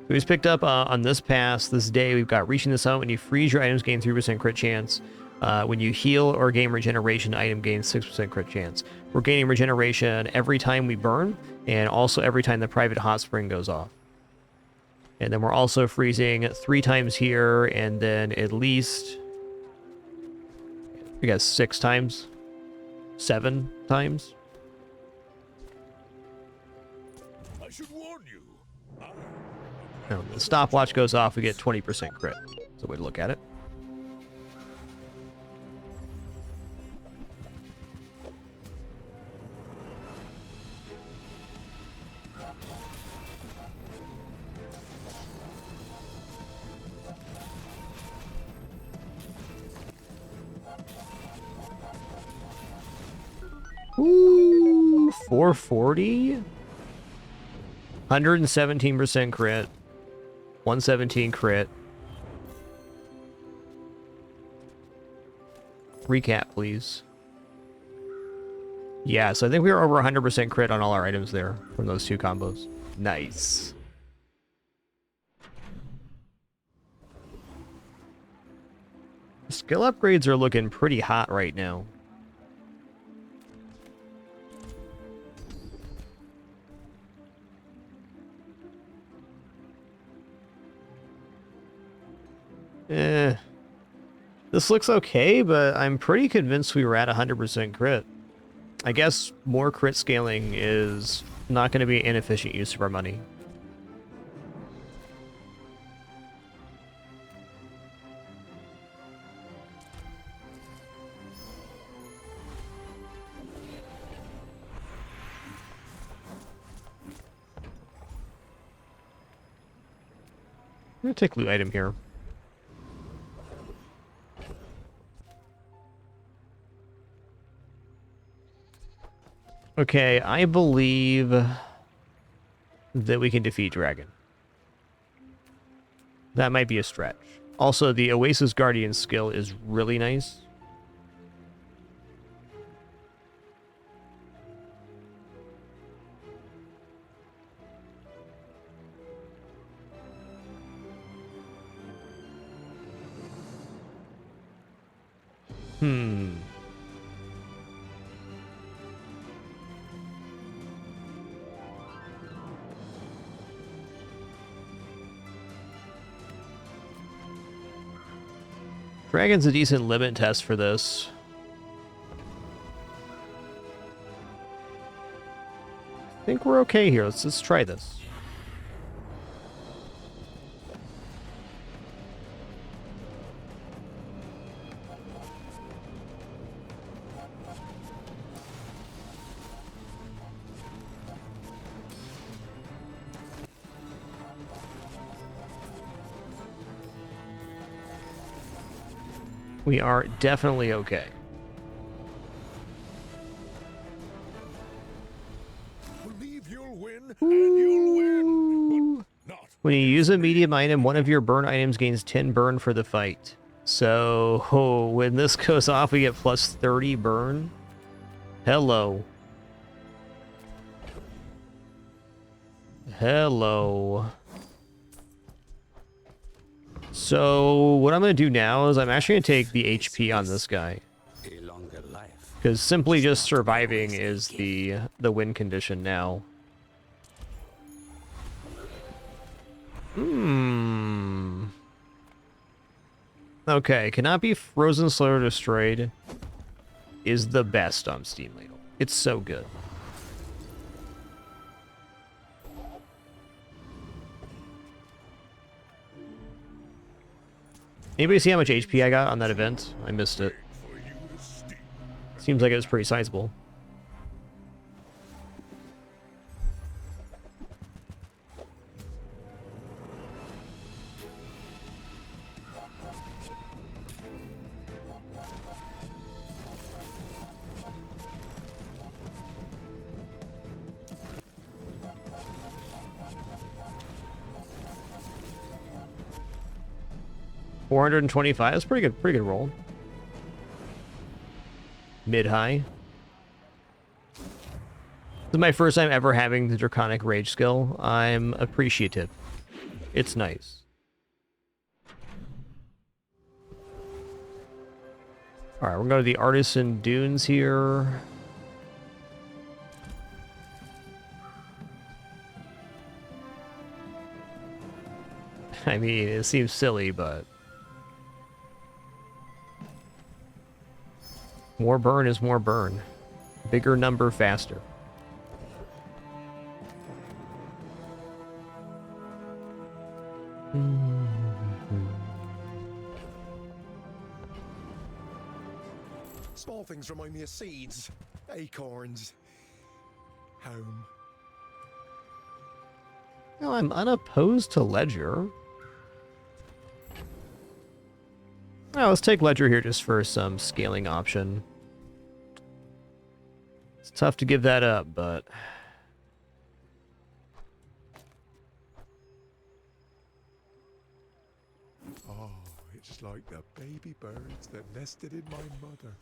S1: We just picked up on this pass, this day, we've got reaching the summit. When you freeze, your items gain 3% crit chance. When you heal or gain regeneration, item gains 6% crit chance. We're gaining regeneration every time we burn, and also every time the private hot spring goes off. And then we're also freezing 3 times here, and then at least, I guess 6 times, 7 times.
S2: I should warn you.
S1: Now, when the stopwatch goes off, we get 20% crit. That's a way to look at it. Ooh, 440? 117% crit. 117 crit. Recap, please. Yeah, so I think we were over 100% crit on all our items there from those 2 combos. Nice. Skill upgrades are looking pretty hot right now. This looks okay, but I'm pretty convinced we were at 100% crit. I guess more crit scaling is not going to be an inefficient use of our money. I'm going to take loot item here. Okay, I believe that we can defeat Dragon. That might be a stretch. Also, the Oasis Guardian skill is really nice. Dragon's a decent limit test for this. I think we're okay here. Let's try this. We are definitely okay.
S2: Believe you'll win, and you'll win, but not.
S1: When you use a medium item, one of your burn items gains 10 burn for the fight. So, when this goes off, we get plus 30 burn. Hello. Hello. So, what I'm going to do now is I'm actually going to take the HP on this guy. Because simply just surviving is the win condition now. Okay, cannot be frozen, slow, or destroyed is the best on Steam Ladle. It's so good. Anybody see how much HP I got on that event? I missed it. Seems like it was pretty sizable. $425. That's pretty good roll. Mid-high. This is my first time ever having the Draconic Rage skill. I'm appreciative. It's nice. Alright, we're going to the Artisan Dunes here. I mean, it seems silly, but... more burn is more burn. Bigger number, faster.
S10: Small things remind me of seeds, acorns, home.
S1: No, I'm unopposed to Ledger. Oh, let's take Ledger here just for some scaling option. It's tough to give that up, but...
S10: Oh, it's like the baby birds that nested in my mother.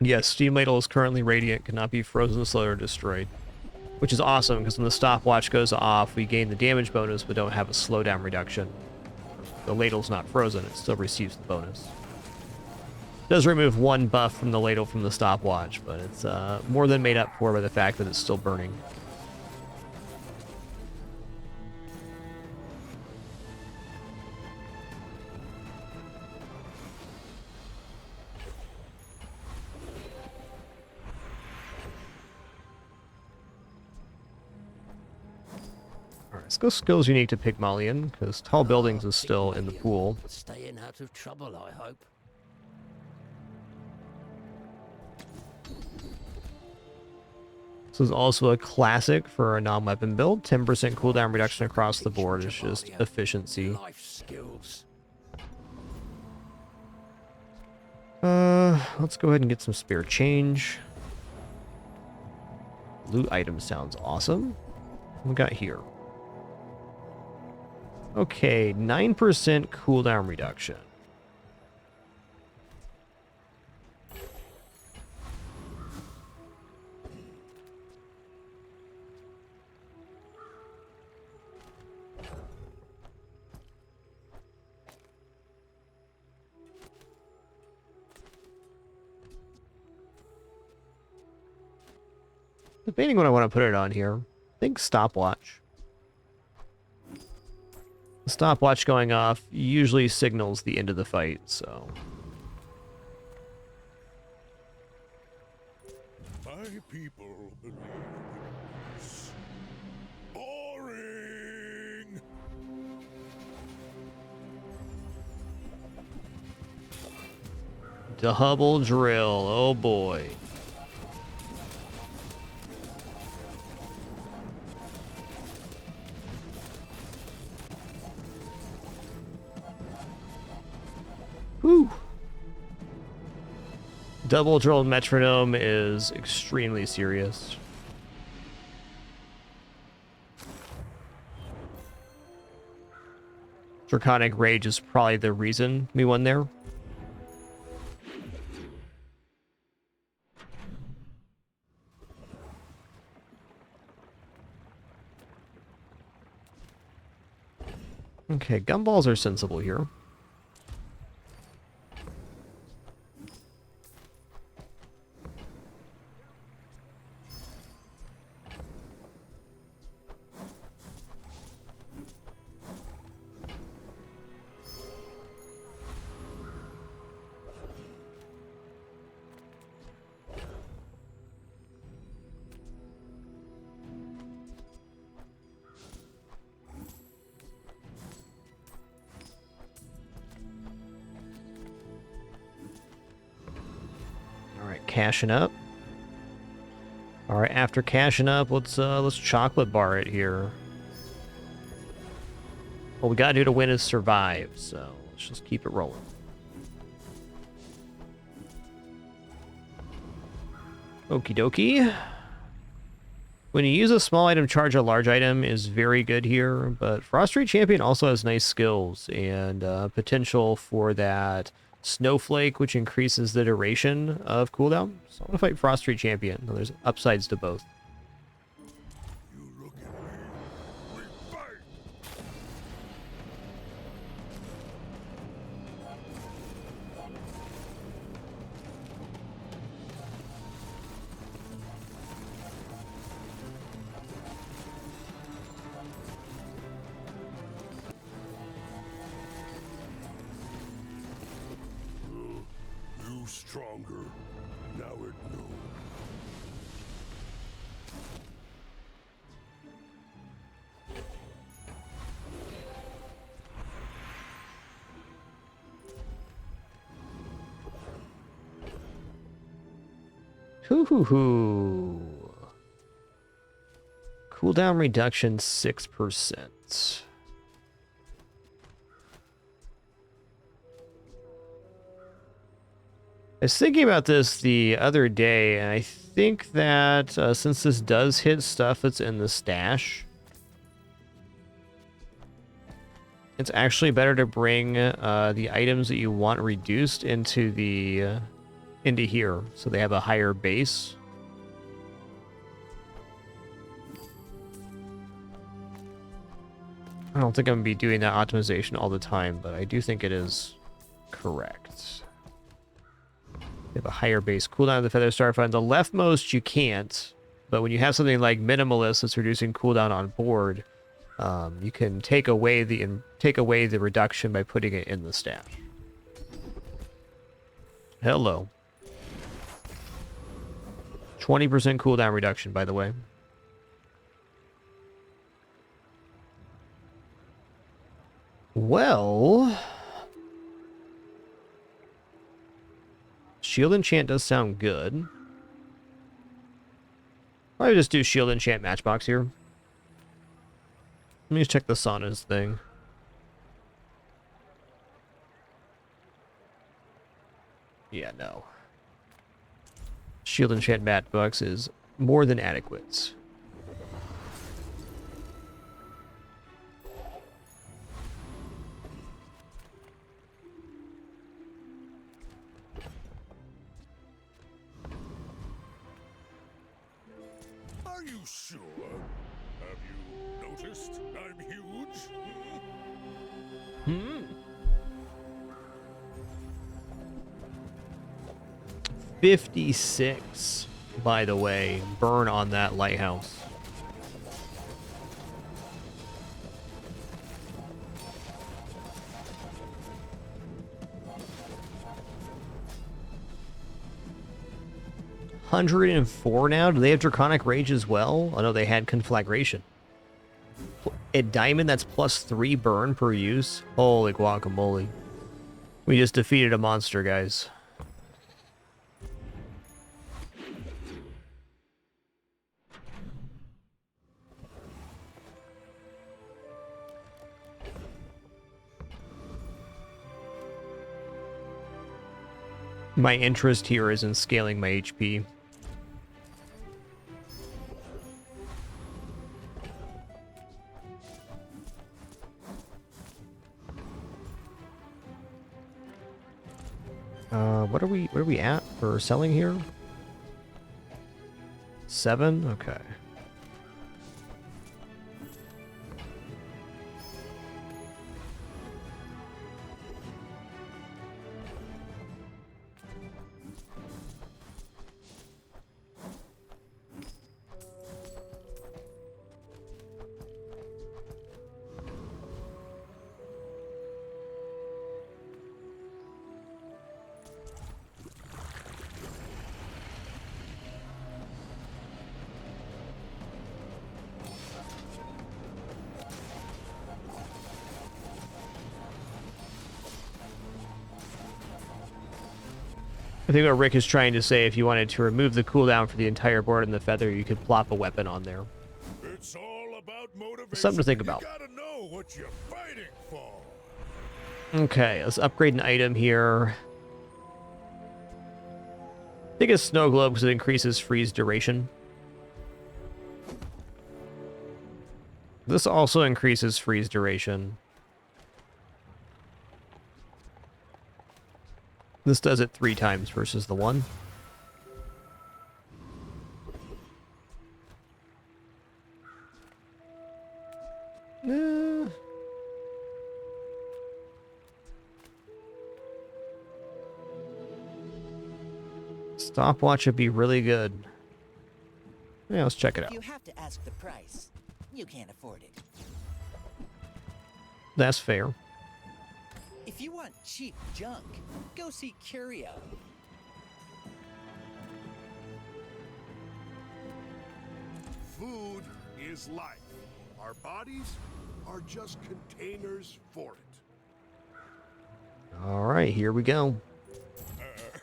S1: Yes, Steam Ladle is currently radiant, cannot be frozen, slowed, or destroyed. Which is awesome, because when the stopwatch goes off, we gain the damage bonus, but don't have a slowdown reduction. The ladle's not frozen, it still receives the bonus. It does remove one buff from the ladle from the stopwatch, but it's more than made up for by the fact that it's still burning. Let's go skills unique to Pygmalian, because tall buildings is still in the pool.
S6: Staying out of trouble, I hope.
S1: This is also a classic for a non-weapon build. 10% cooldown reduction across the board is just efficiency.
S6: Life skills.
S1: Let's go ahead and get some spare change. Loot item sounds awesome. What we got here? Okay, 9% cooldown reduction. Debating what I want to put it on here. I think stopwatch. The stopwatch going off usually signals the end of the fight, so.
S2: My people believe in peace. Boring!
S1: Double drill, oh boy. Whew. Double drill metronome is extremely serious. Draconic Rage is probably the reason we won there. Okay, gumballs are sensible here. Cashing up. All right, after cashing up, let's chocolate bar it here. What we gotta do to win is survive, so let's just keep it rolling. Okie dokie. When you use a small item, charge a large item is very good here, but Frost Street Champion also has nice skills and potential for that Snowflake, which increases the duration of cooldown. So I want to fight Frost Street Champion. There's upsides to both.
S2: You look at me, we fight! You stronger. Now it knows.
S1: Hoo-hoo-hoo. Cooldown reduction 6%. I was thinking about this the other day, and I think that since this does hit stuff that's in the stash, it's actually better to bring the items that you want reduced into the into here, so they have a higher base. I don't think I'm gonna be doing that optimization all the time, but I do think it is correct. They have a higher base cooldown of the Feather Starfire. On the leftmost, you can't, but when you have something like Minimalist that's reducing cooldown on board, you can take away the reduction by putting it in the stash. Hello. 20% cooldown reduction, by the way. Well, shield enchant does sound good. Probably just do shield enchant matchbox here. Let me just check the saunas thing. Yeah, no. Shield enchant matchbox is more than adequate.
S2: Are you sure? Have you noticed I'm huge?
S1: 56, by the way, burn on that lighthouse. $104 now? Do they have Draconic Rage as well? Oh no, they had Conflagration. At Diamond, that's +3 burn per use. Holy guacamole. We just defeated a monster, guys. My interest here is in scaling my HP. What are we at for selling here? 7? Okay. I think what Rick is trying to say, if you wanted to remove the cooldown for the entire board and the feather, you could plop a weapon on there.
S2: It's all about motivation.
S1: Something to think about.
S2: You gotta know what you're fighting for.
S1: Okay, let's upgrade an item here. I think it's Snow Globe because it increases freeze duration. This also increases freeze duration. This does it 3 times versus the 1. Stopwatch would be really good. Yeah, let's check it out.
S5: You have to ask the price. You can't afford it.
S1: That's fair.
S5: If you want cheap junk, go see Curio.
S10: Food is life. Our bodies are just containers for it.
S1: All right, here we go.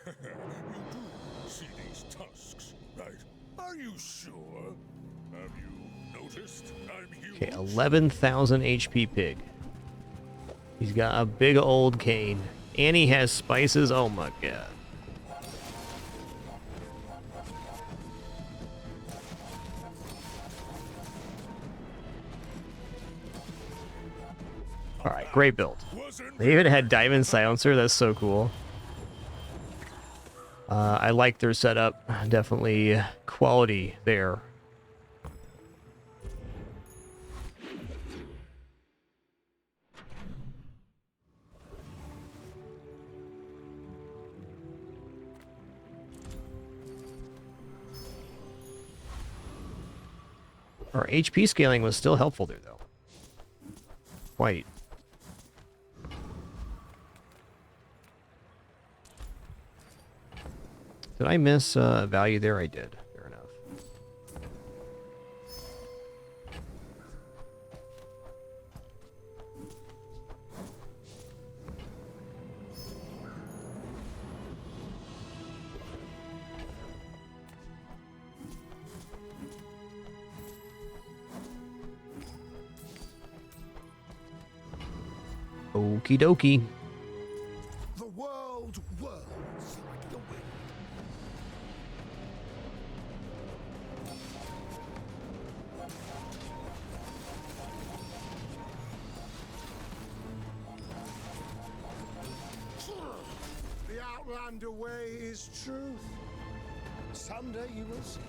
S2: You do see these tusks, right? Are you sure? Have you noticed I'm huge?
S1: Okay, 11,000 HP pig. He's got a big old cane. And he has spices. Oh my god. Alright, great build. They even had Diamond Silencer. That's so cool. I like their setup. Definitely quality there. Our HP scaling was still helpful there, though. Quite. Did I miss value there? I did. Fair enough. Okie dokie.
S10: The world whirls like the wind. The Outlander way is truth. Someday you will see.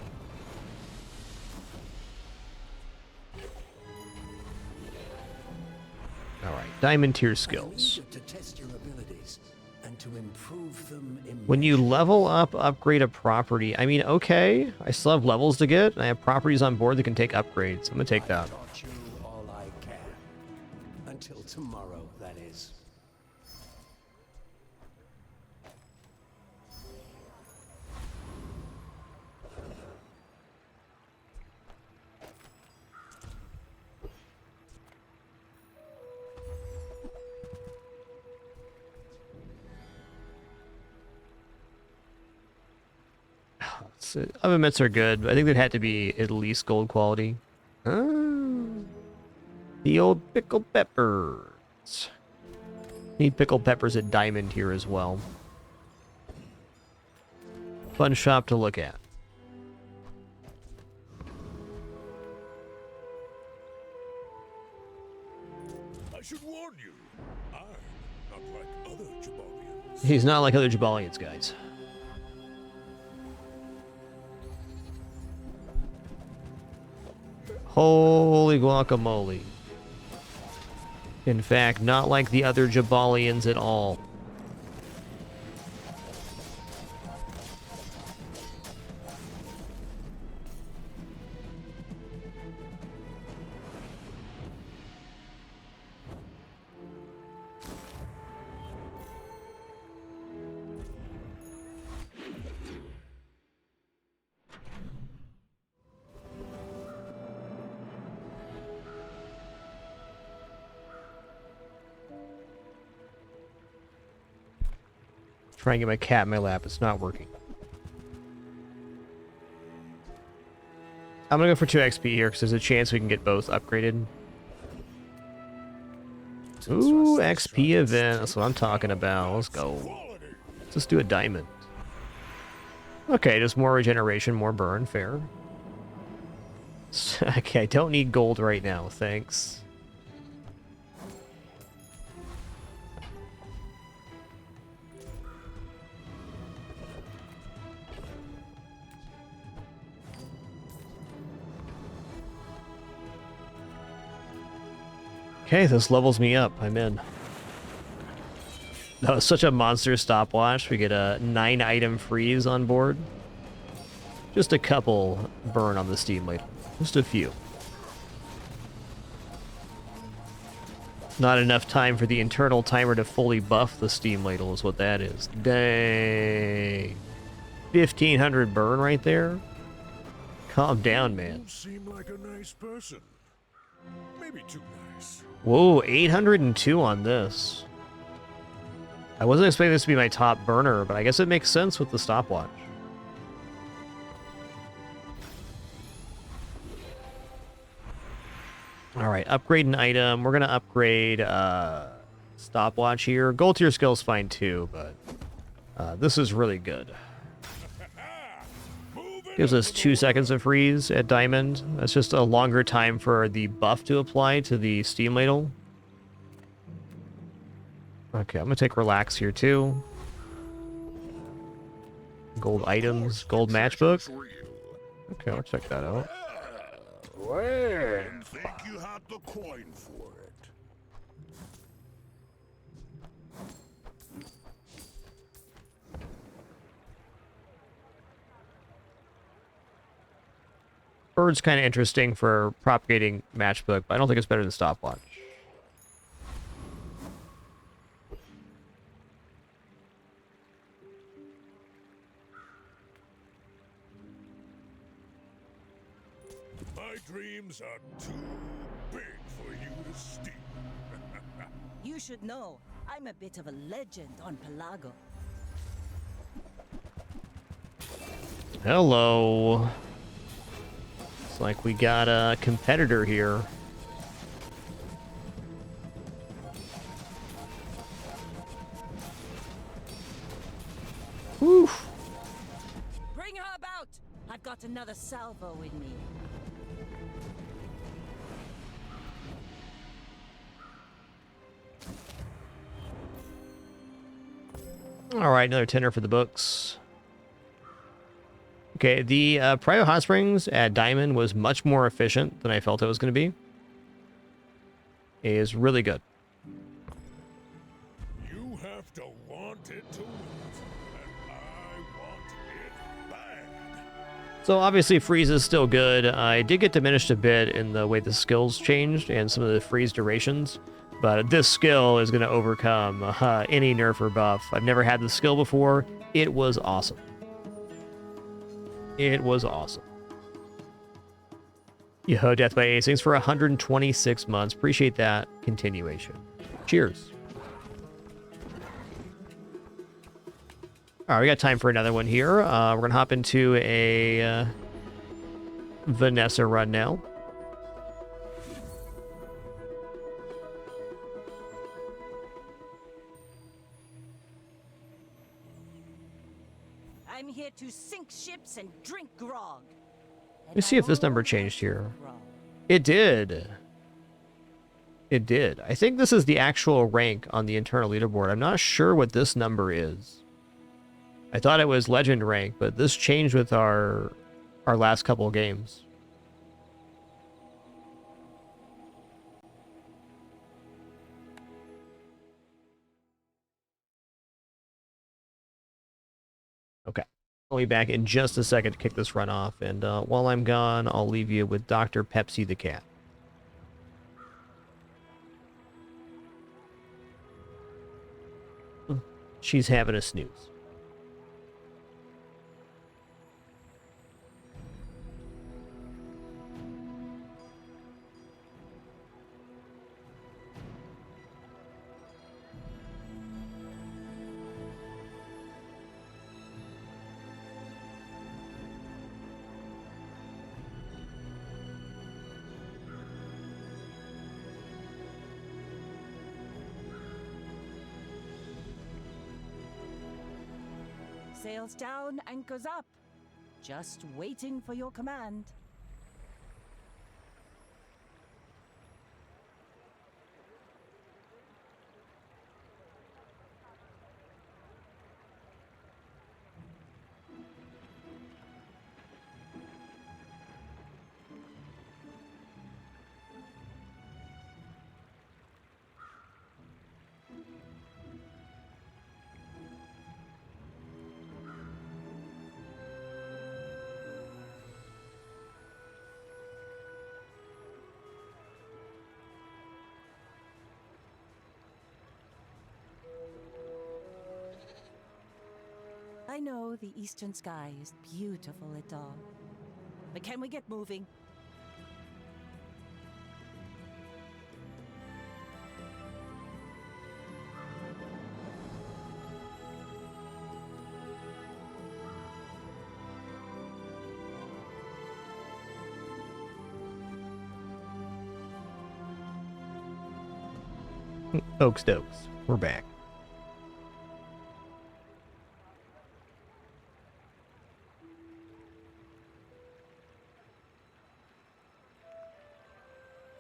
S1: All right, diamond tier
S6: I'm
S1: skills.
S6: eager to test your abilities and to improve them
S1: When you level up, upgrade a property. I mean, okay, I still have levels to get. And I have properties on board that can take upgrades. I'm gonna take that.
S6: I've taught you all I can. Until tomorrow, that is.
S1: Oven mitts are good, but I think they'd have to be at least gold quality. The old pickled peppers. Need pickled peppers at diamond here as well. Fun shop to look at.
S2: I should warn you, I'm not like other Jabalians.
S1: He's not like other Jabalians, guys. Holy guacamole. In fact, not like the other Jabalians at all. Try and get my cat in my lap. It's not working. I'm gonna go for 2 XP here because there's a chance we can get both upgraded. Ooh, XP event. That's what I'm talking about. Let's go. Let's just do a diamond. Okay, just more regeneration, more burn. Fair. Okay, I don't need gold right now. Thanks. Okay, this levels me up. I'm in. That was such a monster stopwatch. We get a 9-item freeze on board. Just a couple burn on the steam ladle. Just a few. Not enough time for the internal timer to fully buff the steam ladle is what that is. Dang. 1,500 burn right there? Calm down, man.
S2: You seem like a nice person. Maybe too nice.
S1: Whoa, 802 on this. I wasn't expecting this to be my top burner, but I guess it makes sense with the stopwatch. Alright, upgrade an item. We're going to upgrade stopwatch here. Gold tier skill's fine too, but this is really good. Gives us 2 seconds of freeze at diamond. That's just a longer time for the buff to apply to the steam ladle. Okay, I'm gonna take relax here too. Gold items, gold matchbook. Okay, I'll check that out.
S2: Didn't think you had the coin for it.
S1: Bird's kind of interesting for propagating matchbook, but I don't think it's better than stopwatch.
S2: My dreams are too big for you to steal.
S7: You should know, I'm a bit of a legend on Pelago.
S1: Hello. It's like we got a competitor here. Whew.
S7: Bring her about! I've got another salvo in me.
S1: All right, another tenner for the books. Okay, the Private Hot Springs at Diamond was much more efficient than I felt it was going to be. It is really good.
S2: You have to want it to win, and I want it bad.
S1: So obviously freeze is still good. I did get diminished a bit in the way the skills changed and some of the freeze durations. But this skill is going to overcome any nerf or buff. I've never had this skill before. It was awesome. It was awesome. Yo, Death by Ace, thanks for 126 months. Appreciate that continuation. Cheers. All right, we got time for another one here. We're going to hop into a Vanessa run now.
S7: I'm here to sink ships and drink grog.
S1: Let me see if this number changed here. It did. It did. I think this is the actual rank on the internal leaderboard. I'm not sure what this number is. I thought it was legend rank, but this changed with our last couple of games. Okay. I'll be back in just a second to kick this run off, and while I'm gone, I'll leave you with Dr. Pepsi the cat. She's having a snooze.
S7: Sails down, anchors up. Just waiting for your command. I know the eastern sky is beautiful at dawn, but can we get moving?
S1: Oaks Dokes, we're back.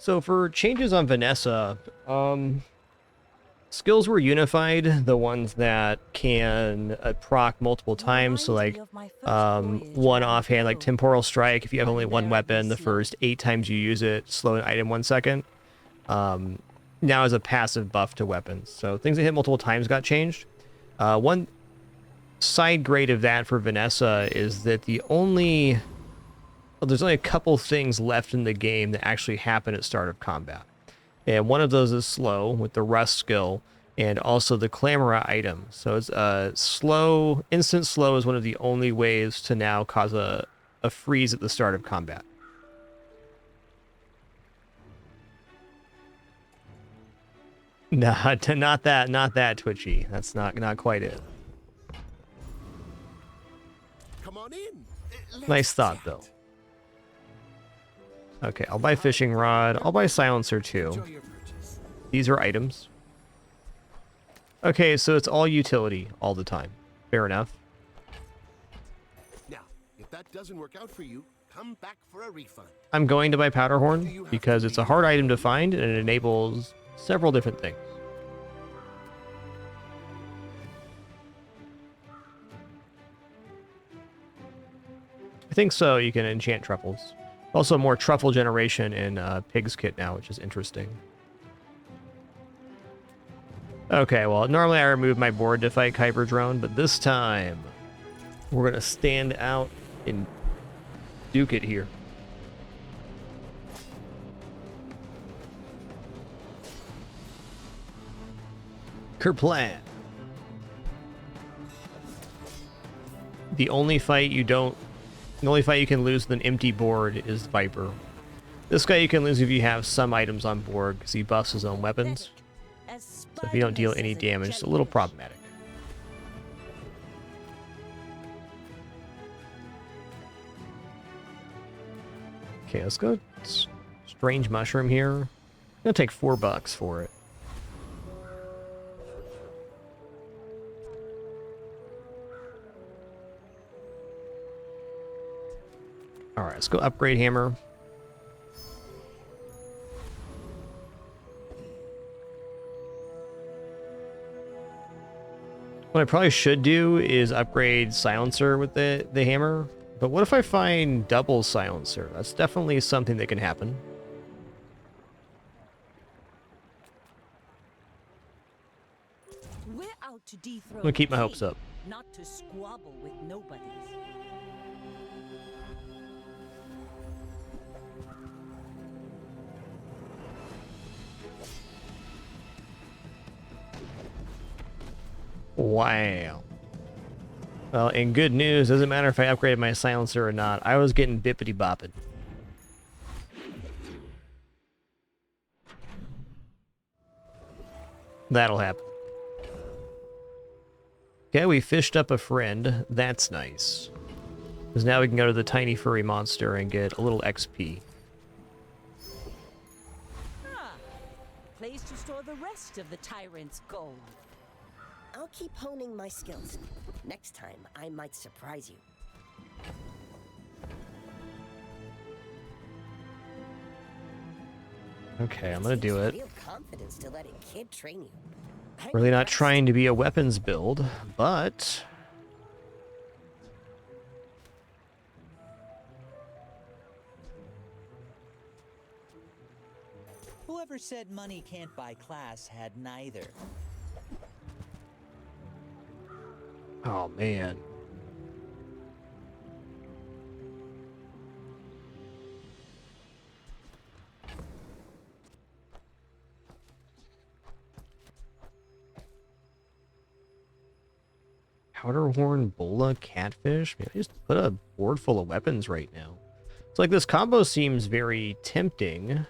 S1: So for changes on Vanessa, skills were unified, the ones that can proc multiple times. So like one offhand, like Temporal Strike, if you have only one weapon, the first 8 times you use it, slow an item 1 second. Now is a passive buff to weapons. So things that hit multiple times got changed. One side grade of that for Vanessa is that there's only a couple things left in the game that actually happen at start of combat. And one of those is slow with the rust skill and also the Clamora item. So it's instant slow is one of the only ways to now cause a freeze at the start of combat. Not that twitchy. That's not quite it.
S10: Come on in.
S1: Nice thought though. Okay, I'll buy fishing rod. I'll buy silencer too. These are items. Okay, so it's all utility all the time. Fair enough.
S10: If that doesn't work out for you, come back for a refund.
S1: I'm going to buy Powder Horn because it's a hard item to find and it enables several different things. I think so. You can enchant truffles. Also, more truffle generation in Pig's Kit now, which is interesting. Okay, well, normally I remove my board to fight Kuiper Drone, but this time we're going to stand out and duke it here. Kerplan. The only fight you can lose with an empty board is Viper. This guy you can lose if you have some items on board because he buffs his own weapons. So if you don't deal any damage, it's a little problematic. Okay, let's go Strange Mushroom here. I'm gonna take $4 for it. Alright, let's go upgrade hammer. What I probably should do is upgrade silencer with the hammer. But what if I find double silencer? That's definitely something that can happen.
S7: We're out to dethrone
S1: I'm gonna keep my
S7: the
S1: hopes
S7: king,
S1: up.
S7: not to squabble with nobodies.
S1: Wow. Well, in good news, doesn't matter if I upgraded my silencer or not. I was getting bippity bopping. That'll happen. Okay, we fished up a friend. That's nice. Because now we can go to the tiny furry monster and get a little XP.
S7: Ah, place to store the rest of the tyrant's gold.
S4: I'll keep honing my skills. Next time, I might surprise you.
S1: Okay, I'm gonna do it.
S4: Real confidence to let a kid train you. I'm
S1: Really not
S4: impressed.
S1: trying to be a weapons build, but...
S5: Whoever said money can't buy class had neither.
S1: Oh, man. Powderhorn, Bola, Catfish. Maybe just put a board full of weapons right now. It's like this combo seems very tempting.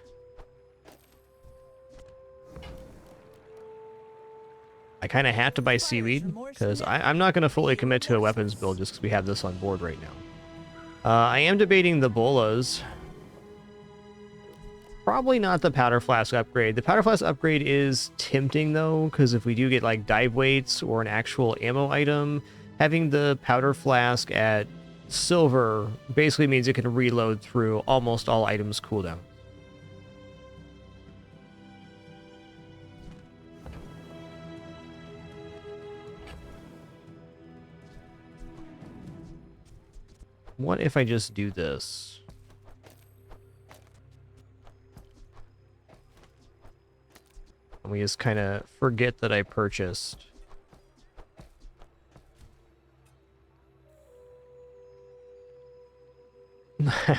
S1: I kind of have to buy seaweed because I'm not going to fully commit to a weapons build just because we have this on board right now. I am debating the bolas. Probably not the powder flask upgrade. The powder flask upgrade is tempting though, because if we do get like dive weights or an actual ammo item, having the powder flask at silver basically means it can reload through almost all items cooldown. What if I just do this? And we just kind of forget that I purchased.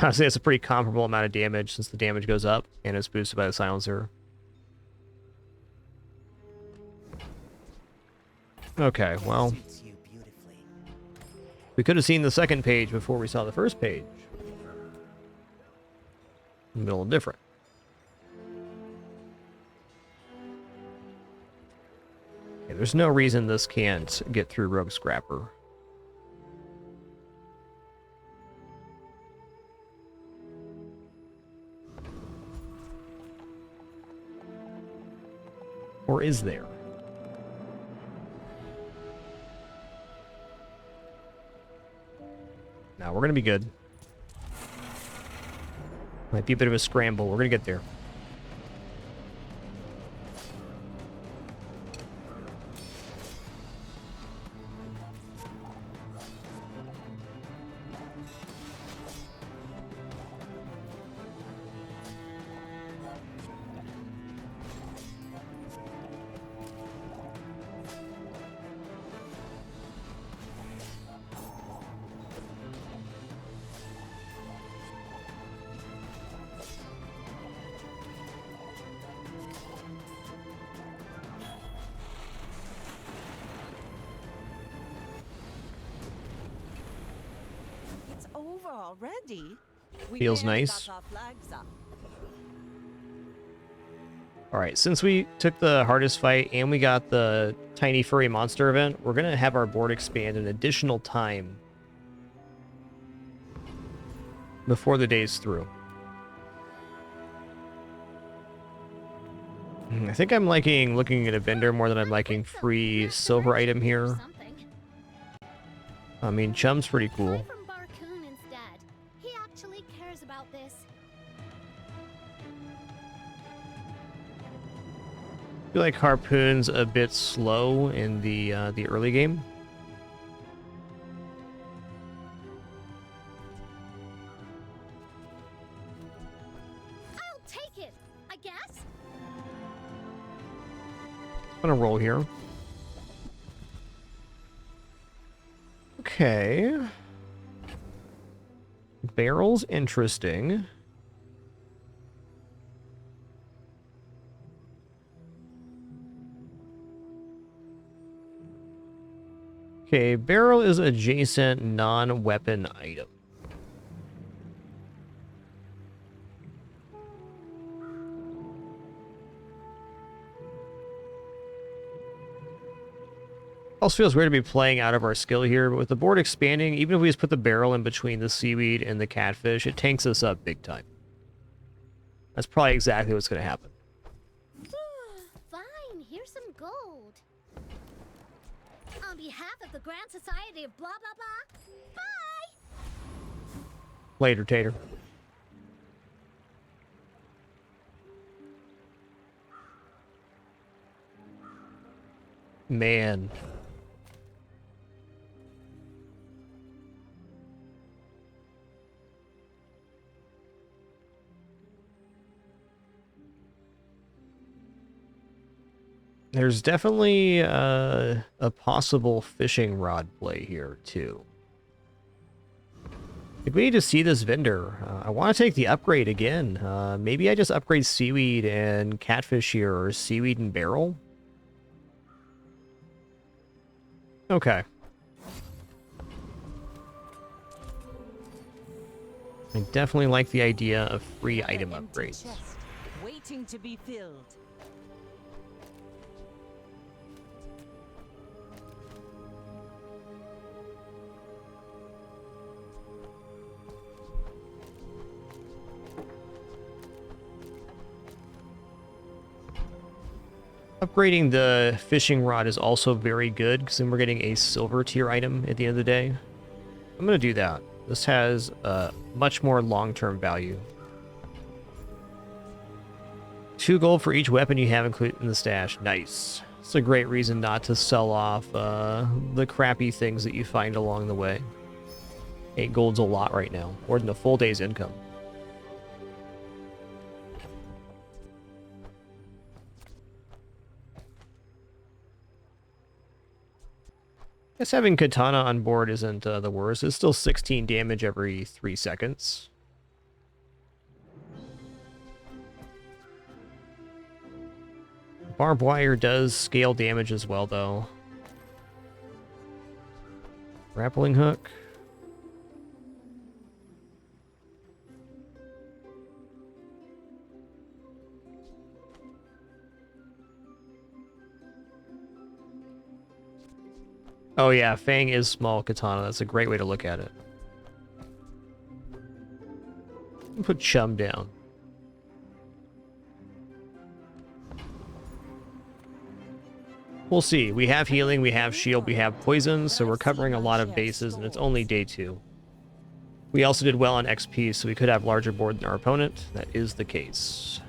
S1: Honestly, it's a pretty comparable amount of damage since the damage goes up and it's boosted by the silencer. Okay, well, we could have seen the second page before we saw the first page. A little different. Okay, there's no reason this can't get through Rogue Scrapper. Or is there? No, we're gonna be good. Might be a bit of a scramble. We're gonna get there.
S7: It's over already.
S1: Feels nice. Alright, since we took the hardest fight and we got the tiny furry monster event, we're going to have our board expand an additional time before the day's through. I think I'm liking looking at a vendor more than I'm liking free silver item here. I mean, Chum's pretty cool.
S9: From Barcoon instead. He actually cares about this.
S1: I feel like Harpoon's a bit slow in the early game.
S9: I'll take it, I guess.
S1: I'm gonna roll here. Okay. Barrel's interesting. Okay, barrel is adjacent non-weapon item. Also feels weird to be playing out of our skill here, but with the board expanding, even if we just put the barrel in between the seaweed and the catfish, it tanks us up big time. That's probably exactly what's going to happen.
S9: Fine, here's some gold. On behalf of the Grand Society of blah blah blah. Bye!
S1: Later, Tater. Man. There's definitely a possible fishing rod play here, too. If we need to see this vendor, I want to take the upgrade again. Maybe I just upgrade seaweed and catfish here, or seaweed and barrel. Okay. I definitely like the idea of free item upgrades.
S7: Chest, waiting to be filled.
S1: Upgrading the fishing rod is also very good, because then we're getting a silver tier item at the end of the day. I'm going to do that. This has much more long-term value. 2 gold for each weapon you have included in the stash. Nice. It's a great reason not to sell off the crappy things that you find along the way. 8 gold's a lot right now, more than a full day's income. Guess having Katana on board isn't the worst. It's still 16 damage every 3 seconds. Barbed wire does scale damage as well, though. Grappling hook. Oh yeah, Fang is small katana. That's a great way to look at it. Put Chum down. We'll see. We have healing, we have shield, we have poison, so we're covering a lot of bases, and it's only day 2. We also did well on XP, so we could have larger board than our opponent. That is the case.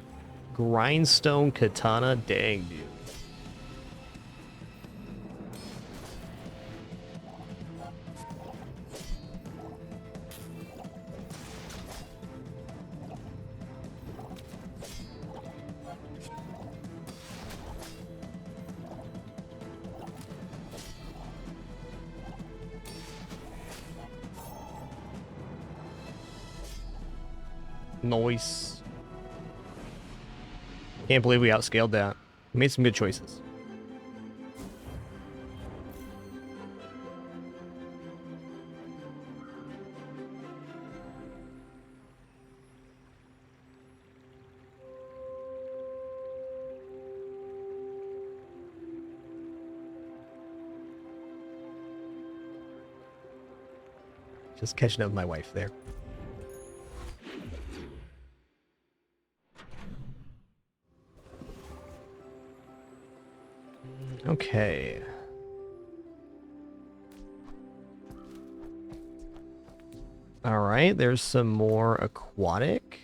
S1: Grindstone Katana, dang, dude. Nice. Can't believe we outscaled that. We made some good choices. Just catching up with my wife there. Okay. All right, there's some more aquatic.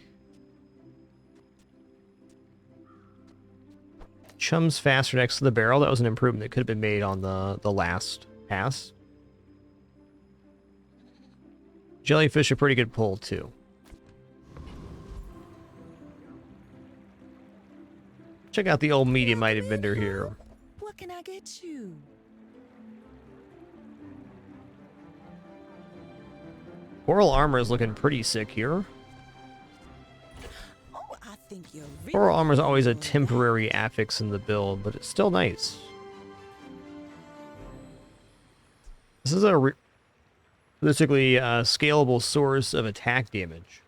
S1: Chum's faster next to the barrel. That was an improvement that could have been made on the last pass. Jellyfish a pretty good pull too. Check out the old medium-minded vendor here.
S7: What can I get you?
S1: Coral armor is looking pretty sick here.
S7: Oh, I think you're really
S1: Coral armor is always a temporary affix in the build, but it's still nice. This is a realistically scalable source of attack damage.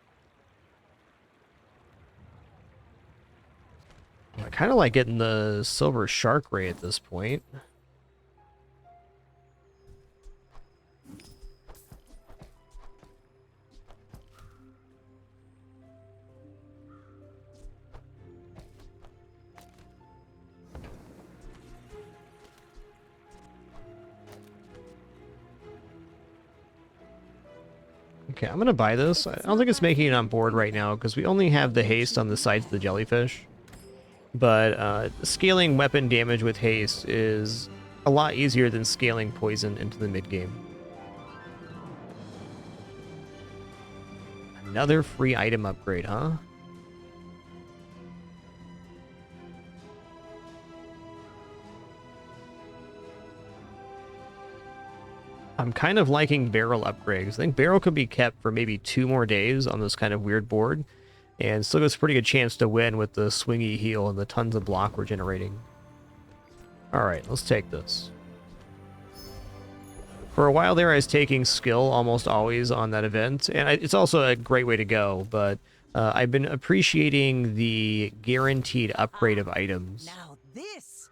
S1: I kind of like getting the silver shark ray at this point. Okay, I'm gonna buy this. I don't think it's making it on board right now because we only have the haste on the sides of the jellyfish. But scaling weapon damage with haste is a lot easier than scaling poison into the mid-game. Another free item upgrade, huh? I'm kind of liking barrel upgrades. I think barrel could be kept for maybe 2 more days on this kind of weird board. And still gives a pretty good chance to win with the swingy heal and the tons of block we're generating. Alright, let's take this. For a while there, I was taking skill almost always on that event. And it's also a great way to go, but I've been appreciating the guaranteed upgrade of items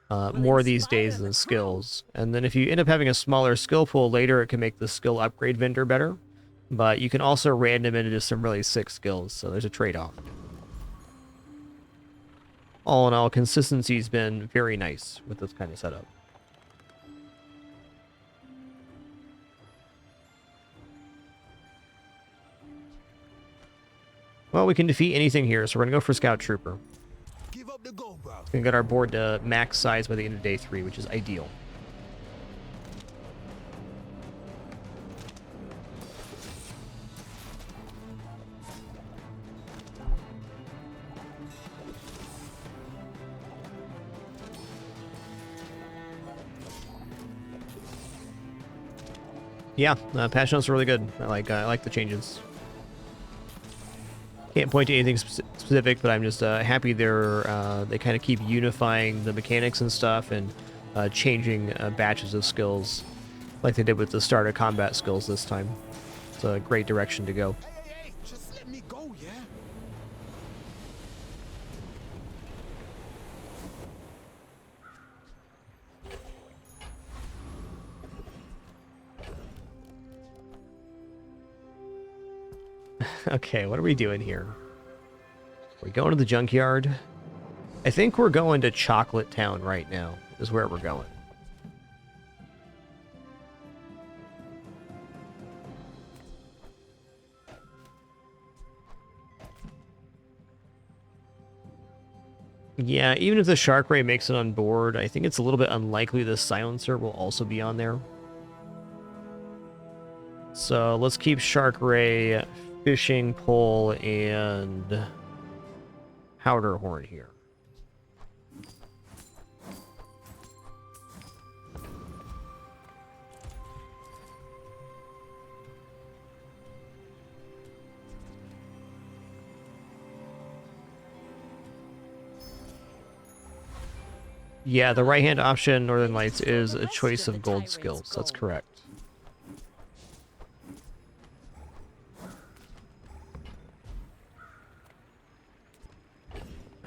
S1: more these days than skills. And then if you end up having a smaller skill pool later, it can make the skill upgrade vendor better. But you can also random into some really sick skills, so there's a trade-off. All in all, consistency's been very nice with this kind of setup. Well, we can defeat anything here, so we're gonna go for Scout Trooper.
S10: Give up the gold bar.
S1: We're gonna get our board to max size by the end of day 3, which is ideal. Yeah, patch notes are really good. I like the changes. Can't point to anything specific, but I'm just happy they kind of keep unifying the mechanics and stuff and changing batches of skills like they did with the starter combat skills this time. It's a great direction to go.
S10: Hey, just let me go, yeah?
S1: Okay, what are we doing here? We're going to the junkyard. I think we're going to Chocolate Town right now, is where we're going. Yeah, even if the shark ray makes it on board, I think it's a little bit unlikely the silencer will also be on there. So let's keep shark ray, fishing pole, and powder horn here. Yeah, the right-hand option, Northern Lights, is a choice of gold skills. That's correct.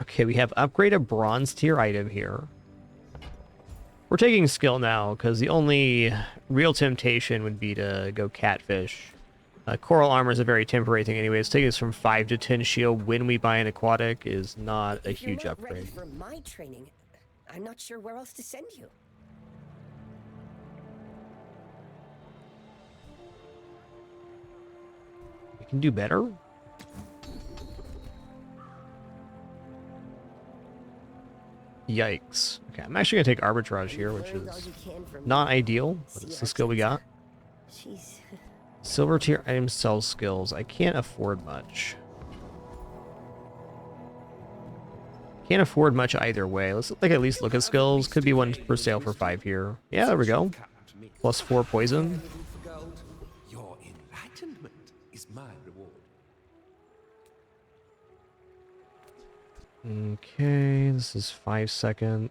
S1: Okay, we have upgrade a bronze tier item here. We're taking skill now, because the only real temptation would be to go catfish. Coral armor is a very temporary thing anyways. Taking us from 5 to 10 shield when we buy an aquatic is not a huge upgrade.
S4: Ready for my training, I'm not sure where else to send you.
S1: We can do better. Yikes. Okay, I'm actually going to take arbitrage here, which is not ideal, but it's the skill we got. Silver tier item sell skills. I can't afford much. Can't afford much either way. Let's at least look at skills. Could be one for sale for 5 here. Yeah, there we go. Plus 4 poison.
S6: Your enlightenment is my reward.
S1: Okay, this is 5 seconds.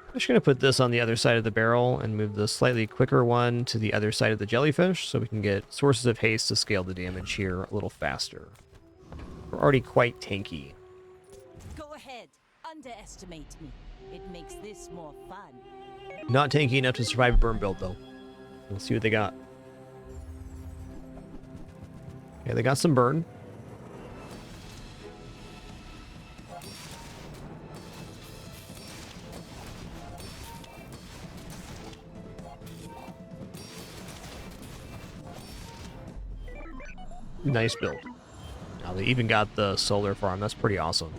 S1: I'm just going to put this on the other side of the barrel and move the slightly quicker one to the other side of the jellyfish so we can get sources of haste to scale the damage here a little faster. We're already quite tanky.
S7: Go ahead, underestimate me. It makes this more fun.
S1: Not tanky enough to survive a burn build, though. Let's see what they got. Okay, they got some burn. Nice build. Now they even got the solar farm. That's pretty awesome.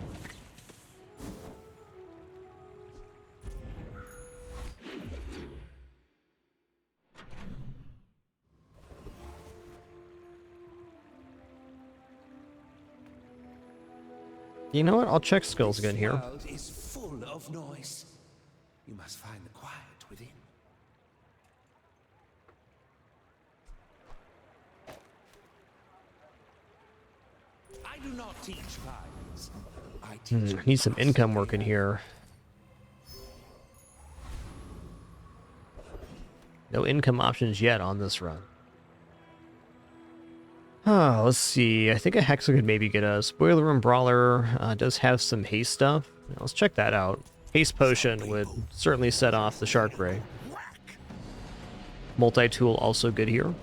S1: You know what? I'll check skills again here.
S6: This world is full of noise. You must find the quiet within. I do not teach violence. I teach
S1: Need some income work in here. No income options yet on this run. Oh, let's see. I think a Hexa could maybe get us. Boiler Room Brawler does have some haste stuff. Let's check that out. Haste Potion would certainly set off the Shark Ray. Multi-tool also good here.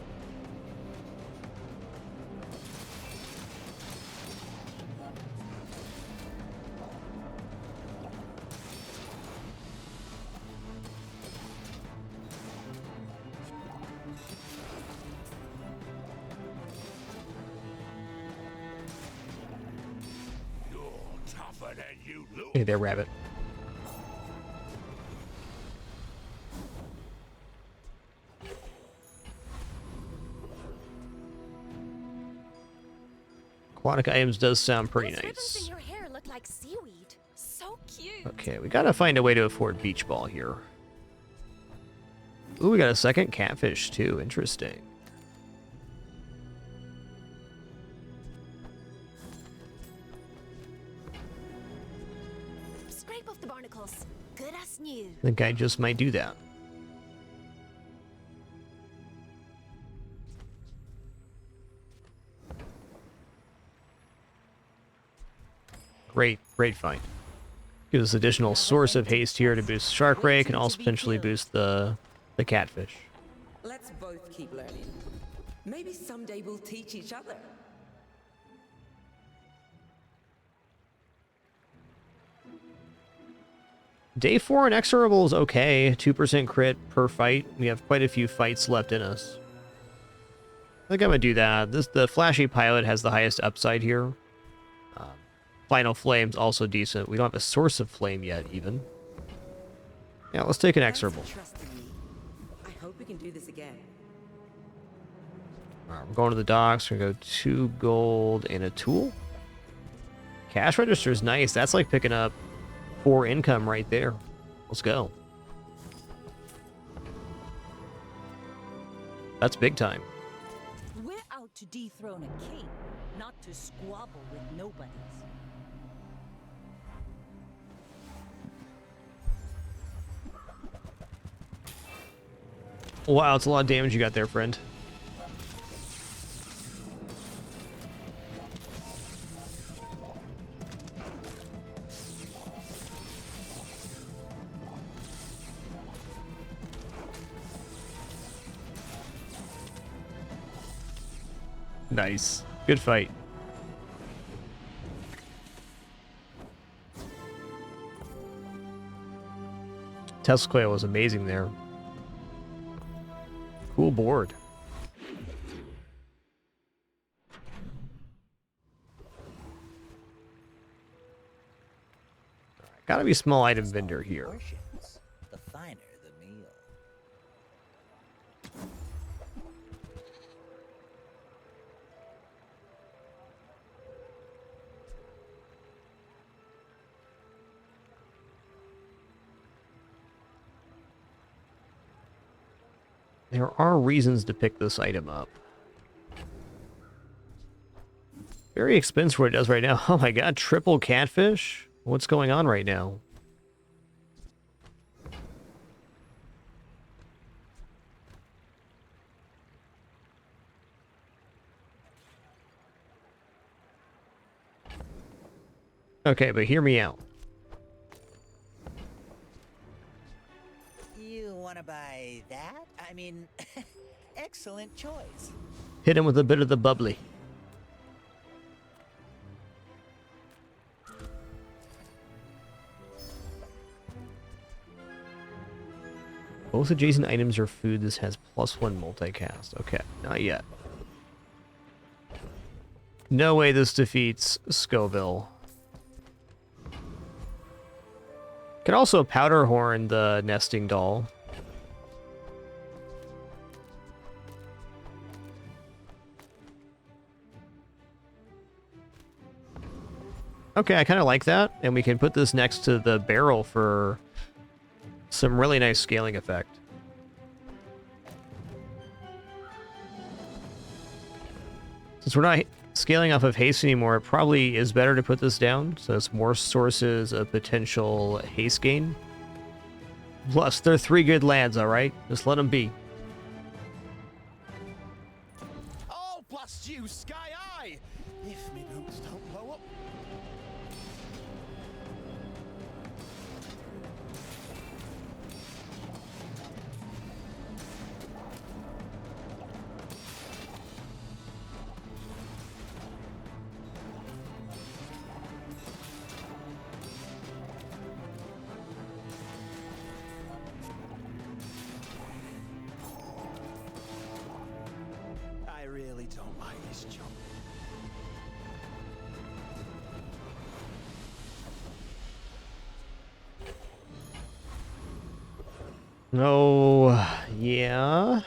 S1: Hey there, rabbit. Aquatic items does sound pretty nice.
S3: Your hair look like seaweed. So cute.
S1: Okay, we gotta find a way to afford beach ball here. Ooh, we got a second catfish too. Interesting.
S3: Scrape off the barnacles. Good as new.
S1: I think I just might do that. Great find. Gives us additional source of haste here to boost Shark Ray. Can also potentially boost the catfish.
S8: Let's both keep learning. Maybe someday we'll teach each other.
S1: Day 4 inexorable is okay. 2% crit per fight. We have quite a few fights left in us. I think I'm gonna do that. The flashy pilot has the highest upside here. Final Flame's also decent. We don't have a source of flame yet, even. Yeah, let's take an
S8: Thanks for
S1: exorable.
S8: trusting me. I hope we can do this again.
S1: Alright, we're going to the docks. We're gonna go 2 gold and a tool. Cash register is nice. That's like picking up 4 income right there. Let's go. That's big time.
S7: We're out to dethrone a king, not to squabble with nobodies.
S1: Wow, it's a lot of damage you got there, friend. Nice. Good fight. Tesla was amazing there. Cool board. Gotta be small item vendor here.
S5: Portions, the finer the meal.
S1: There are reasons to pick this item up. Very expensive what it does right now. Oh my god, triple catfish? What's going on right now? Okay, but hear me out.
S5: You want to buy that? I mean, excellent choice.
S1: Hit him with a bit of the bubbly. Both adjacent items are food. This has +1 multicast. Okay, not yet. No way this defeats Scoville. Can also powder horn the nesting doll. Okay, I kind of like that, and we can put this next to the barrel for some really nice scaling effect. Since we're not scaling off of haste anymore, it probably is better to put this down, so it's more sources of potential haste gain. Plus, they're 3 good lads, alright? Just let them be.
S6: Oh, blast you, Sky Eye! If me boots don't blow up. I really don't like this job.
S1: Oh, yeah.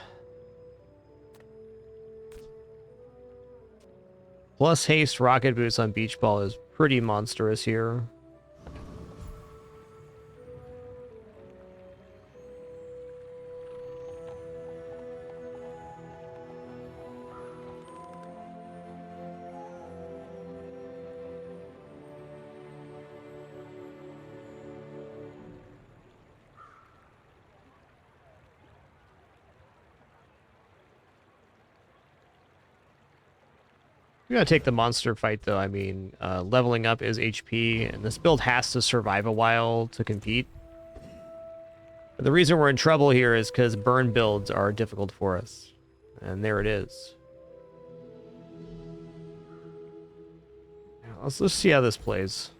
S1: Plus haste rocket boots on beach ball is pretty monstrous here. We're gonna take the monster fight, though. I mean, leveling up is HP, and this build has to survive a while to compete. But the reason we're in trouble here is because burn builds are difficult for us. And there it is. Let's see how this plays.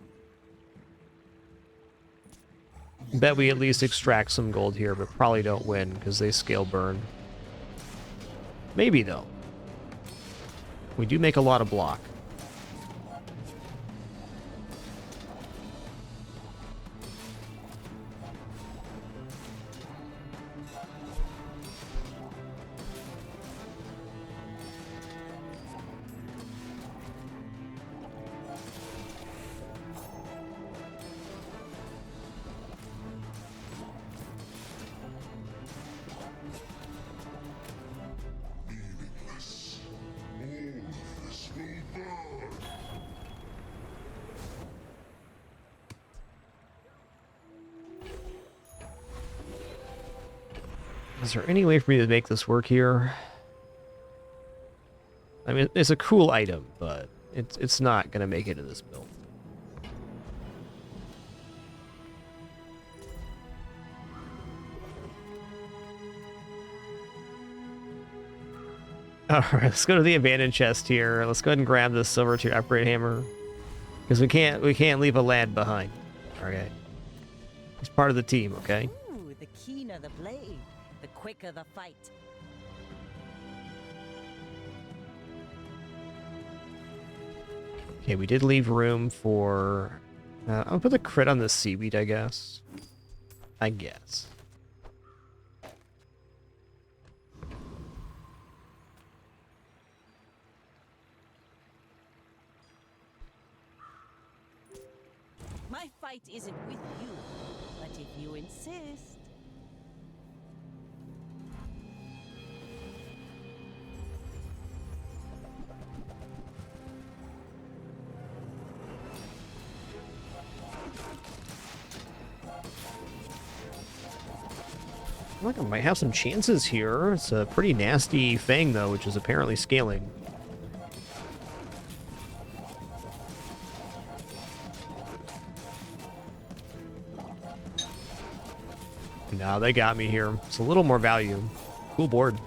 S1: Bet we at least extract some gold here, but probably don't win because they scale burn. Maybe, though. We do make a lot of block. Is there any way for me to make this work here? I mean, it's a cool item, but it's not gonna make it in this build. Alright, let's go to the abandoned chest here. Let's go ahead and grab this silver tier upgrade hammer. Because we can't leave a lad behind. Okay. He's part of the team, okay?
S7: Ooh, the keener the blade, the quicker the fight.
S1: Okay, we did leave room for... I'll put the crit on the seaweed, I guess. I guess.
S7: My fight isn't with you, but if you insist.
S1: I think I might have some chances here. It's a pretty nasty Fang, though, which is apparently scaling. Now they got me here. It's a little more value. Cool board.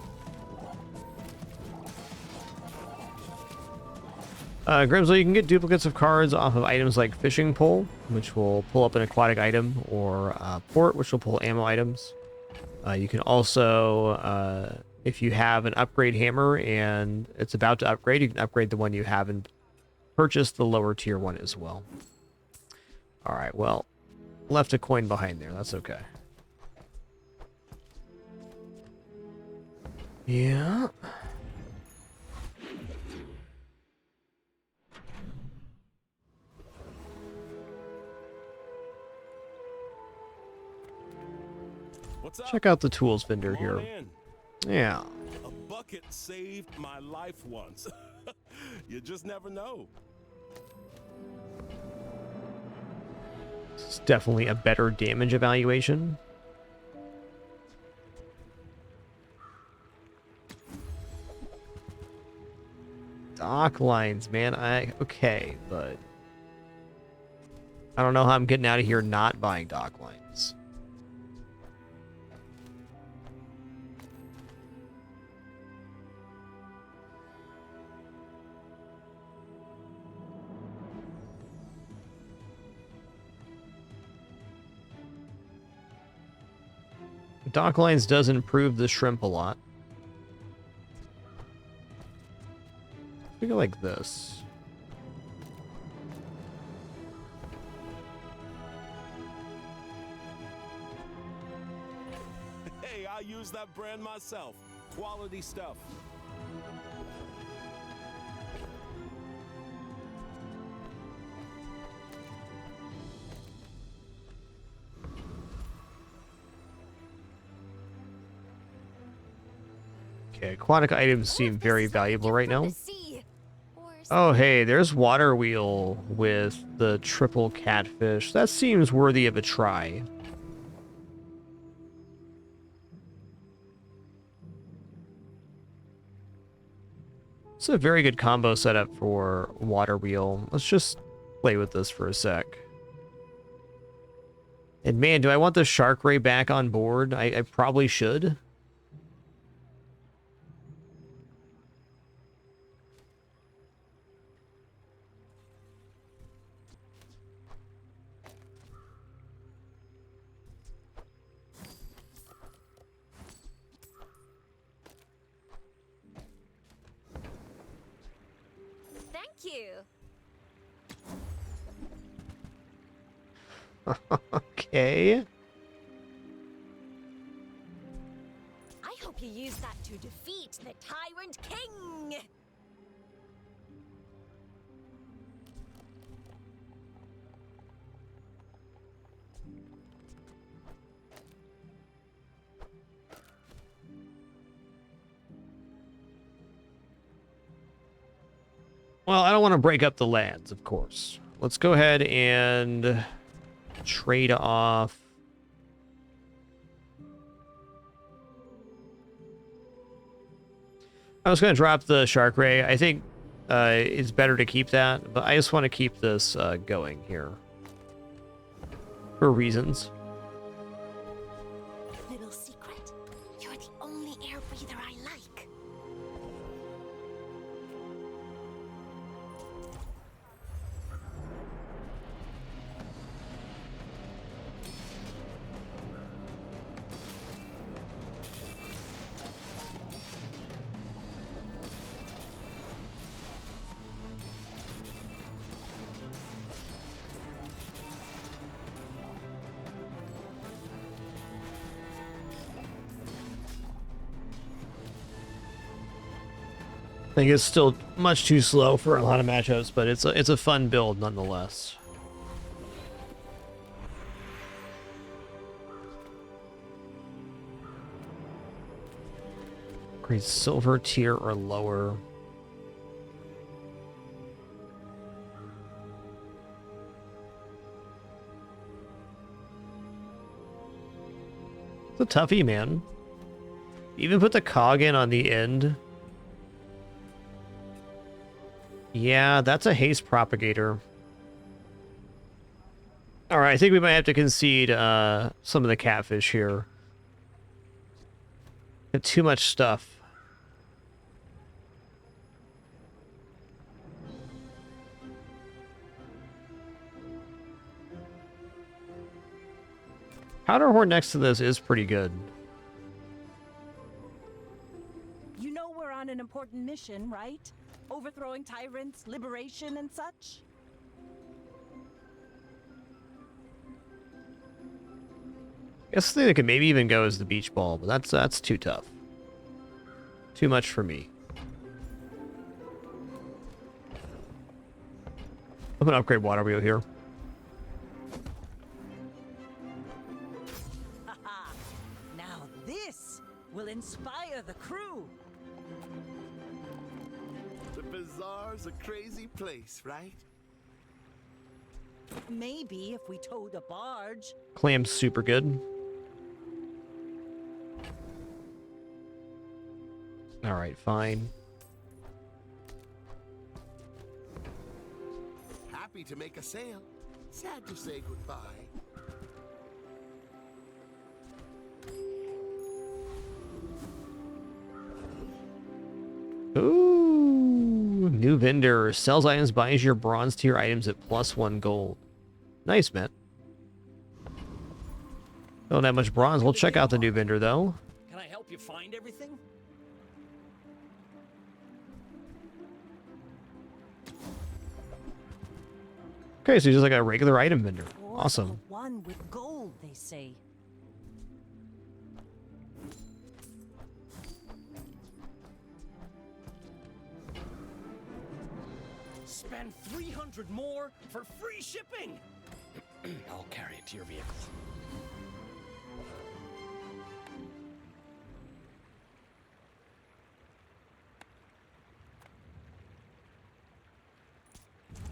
S1: Grimsley, you can get duplicates of cards off of items like Fishing Pole, which will pull up an aquatic item, or Port, which will pull ammo items. You can also, if you have an upgrade hammer and it's about to upgrade, you can upgrade the one you have and purchase the lower tier one as well. All right, well, left a coin behind there. That's okay. Yeah.
S6: What's up?
S1: Check out the tools vendor
S6: Come
S1: here.
S6: on in.
S1: Yeah.
S6: A bucket saved my life once. You just never know.
S1: It's definitely a better damage evaluation. Dock lines, man. Okay, but I don't know how I'm getting out of here not buying dock lines. Dock lines does improve the shrimp a lot. We go like this.
S6: Hey, I use that brand myself. Quality stuff.
S1: Okay, aquatic items seem very valuable right now. Oh, hey, there's water wheel with the triple catfish. That seems worthy of a try. It's a very good combo setup for water wheel. Let's just play with this for a sec. And man, do I want the shark ray back on board? I probably should. Okay.
S9: I hope you use that to defeat the Tyrant King!
S1: Well, I don't want to break up the lads, of course. Let's go ahead and trade off I was going to drop the Shark Ray. I think it's better to keep that, but I just want to keep this going here. For reasons.
S9: Little secret. You're the only air breather I like.
S1: I think it's still much too slow for a lot of matchups, but it's a fun build nonetheless. Grade silver tier or lower. It's a toughie, man. Even put the cog in on the end. Yeah, that's a haste propagator. Alright, I think we might have to concede some of the catfish here. Got too much stuff. Powderhorn next to this is pretty good.
S7: You know we're on an important mission, right? Overthrowing tyrants, liberation, and such?
S1: Guess the thing that could maybe even go is the beach ball, but that's too tough. Too much for me. I'm gonna upgrade water wheel here.
S7: Haha! Now this will inspire the crew.
S6: The bazaar's a crazy place, right?
S7: Maybe if we towed a barge.
S1: Clam's super good. Alright, fine.
S6: Happy to make a sale. Sad to say goodbye.
S1: Ooh, new vendor. Sells items, buys your bronze tier items at +1 gold. Nice, man. Don't have much bronze. We'll check out the new vendor, though.
S11: Can I help you find everything?
S1: Okay, so he's just like a regular item vendor.
S7: Or
S1: Awesome.
S7: one with gold, they say.
S11: Spend 300 more for free shipping. I'll carry it to your vehicle.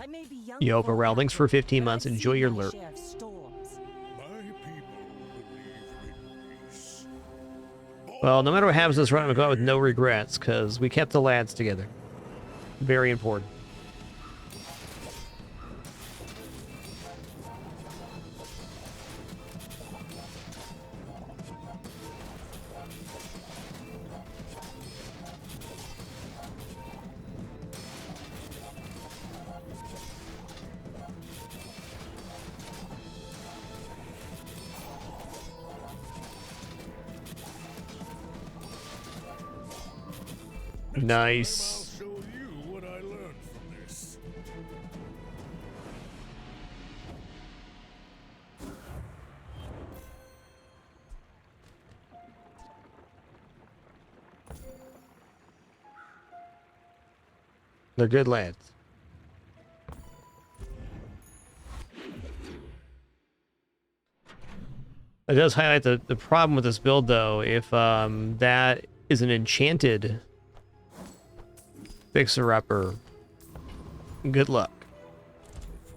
S7: I may be young.
S1: Yo,
S7: for
S1: Varel, thanks for 15
S7: but
S1: months.
S7: I've
S1: Enjoy
S7: seen
S1: your
S7: my
S1: lurk.
S7: share of storms.
S2: My people believe in peace.
S1: Well, no matter what happens this run, I'm going to go out with no regrets, because we kept the lads together. Very important. Nice.
S2: I'll show you what I learned from this.
S1: They're good lads. It does highlight the problem with this build, though. If that is an enchanted fixer-upper, good luck.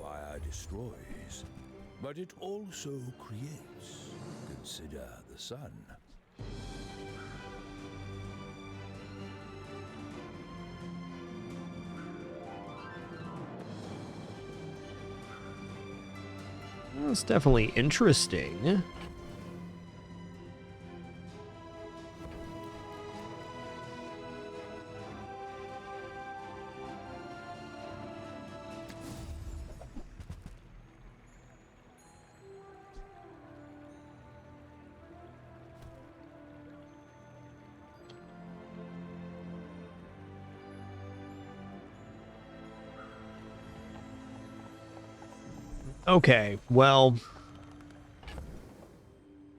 S2: Fire destroys, but it also creates. Consider the sun.
S1: That's definitely interesting. Okay, well,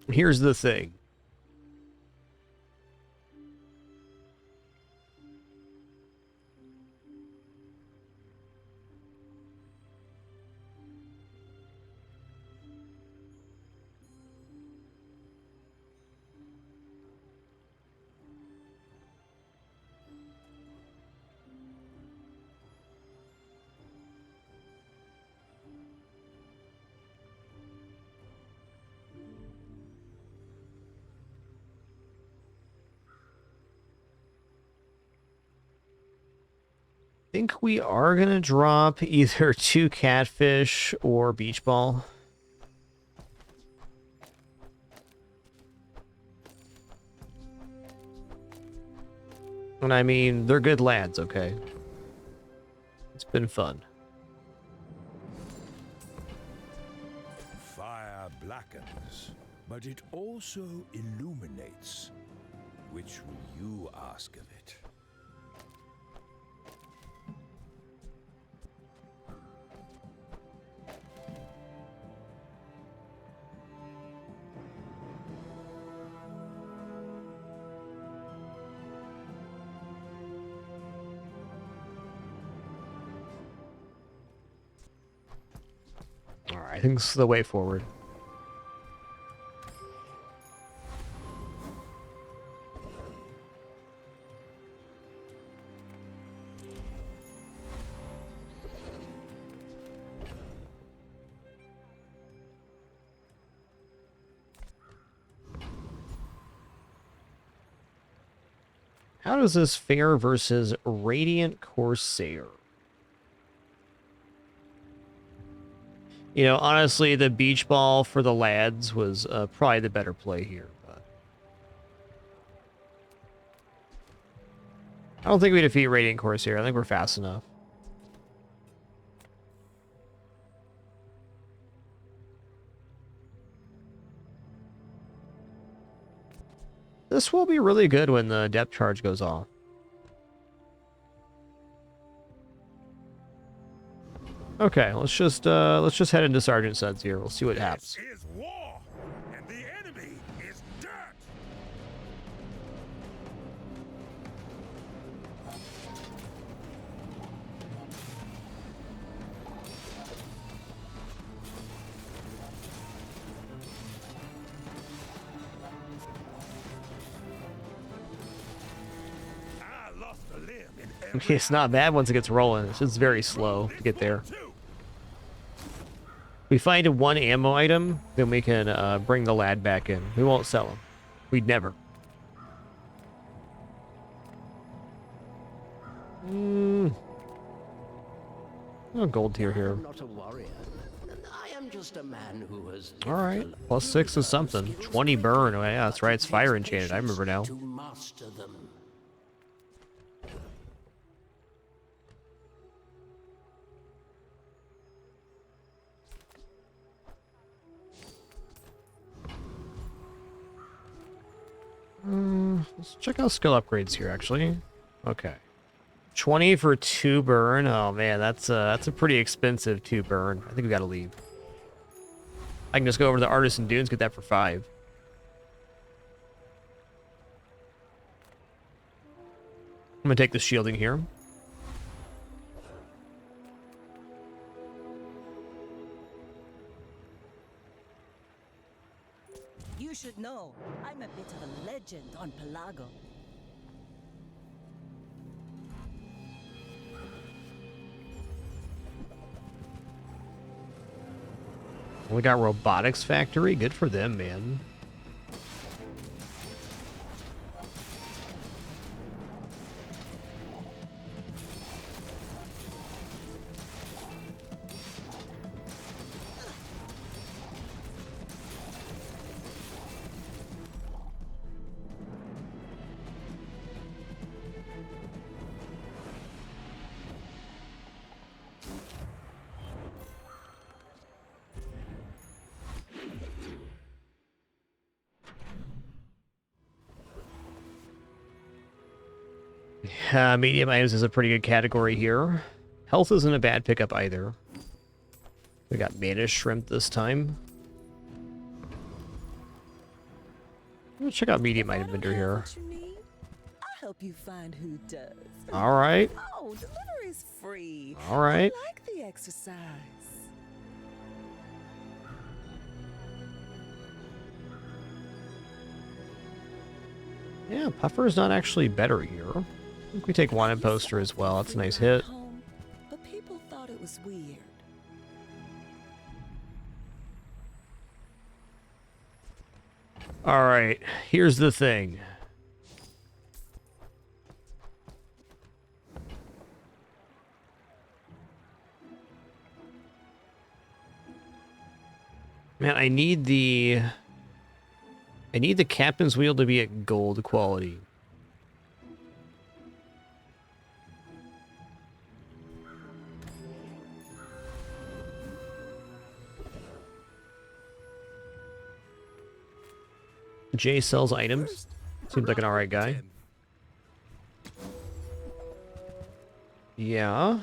S1: here's the thing. I think we are going to drop either 2 catfish or beach ball. And I mean, they're good lads, okay? It's been fun.
S2: Fire blackens, but it also illuminates. Which will you ask of it?
S1: Alright, I think this is the way forward. How does this fare versus Radiant Corsair? You know, honestly, the beach ball for the lads was probably the better play here. But I don't think we defeat Radiant Corsair. I think we're fast enough. This will be really good when the depth charge goes off. Okay, let's just head into Sergeant Suds here. We'll see what happens.
S2: This is war, and the enemy is dirt. I lost a limb in every
S1: It's not bad once it gets rolling. It's just very slow to get there. We find 1 ammo item, then we can bring the lad back in. We won't sell him. We'd never. Oh, gold tier here.
S11: I'm not a warrior. I am just a man who has
S1: All right, +6 is something. 20 burn. Oh yeah, that's right. It's fire enchanted. I remember now.
S11: to master them.
S1: Let's check out skill upgrades here, actually. Okay. 20 for 2 burn. Oh man, that's a pretty expensive 2 burn. I think we gotta leave. I can just go over to the Artisan Dunes, get that for 5. I'm gonna take the shielding here.
S7: You should know, I'm a bit of a legend on Pelago.
S1: We got Robotics Factory. Good for them, man. Medium items is a pretty good category here. Health isn't a bad pickup either. We got Manish Shrimp this time. Let's check out medium item vendor here.
S8: I'll help you find who does.
S1: All right.
S8: Oh, delivery's free.
S1: All right.
S8: I like the exercise.
S1: Yeah, Puffer's not actually better here. I think we take Wanted Poster as well. That's a nice hit.
S8: But people thought it was weird.
S1: All right, here's the thing. Man, I need the captain's wheel to be at gold quality. Jay sells items. Seems like an alright guy. Yeah.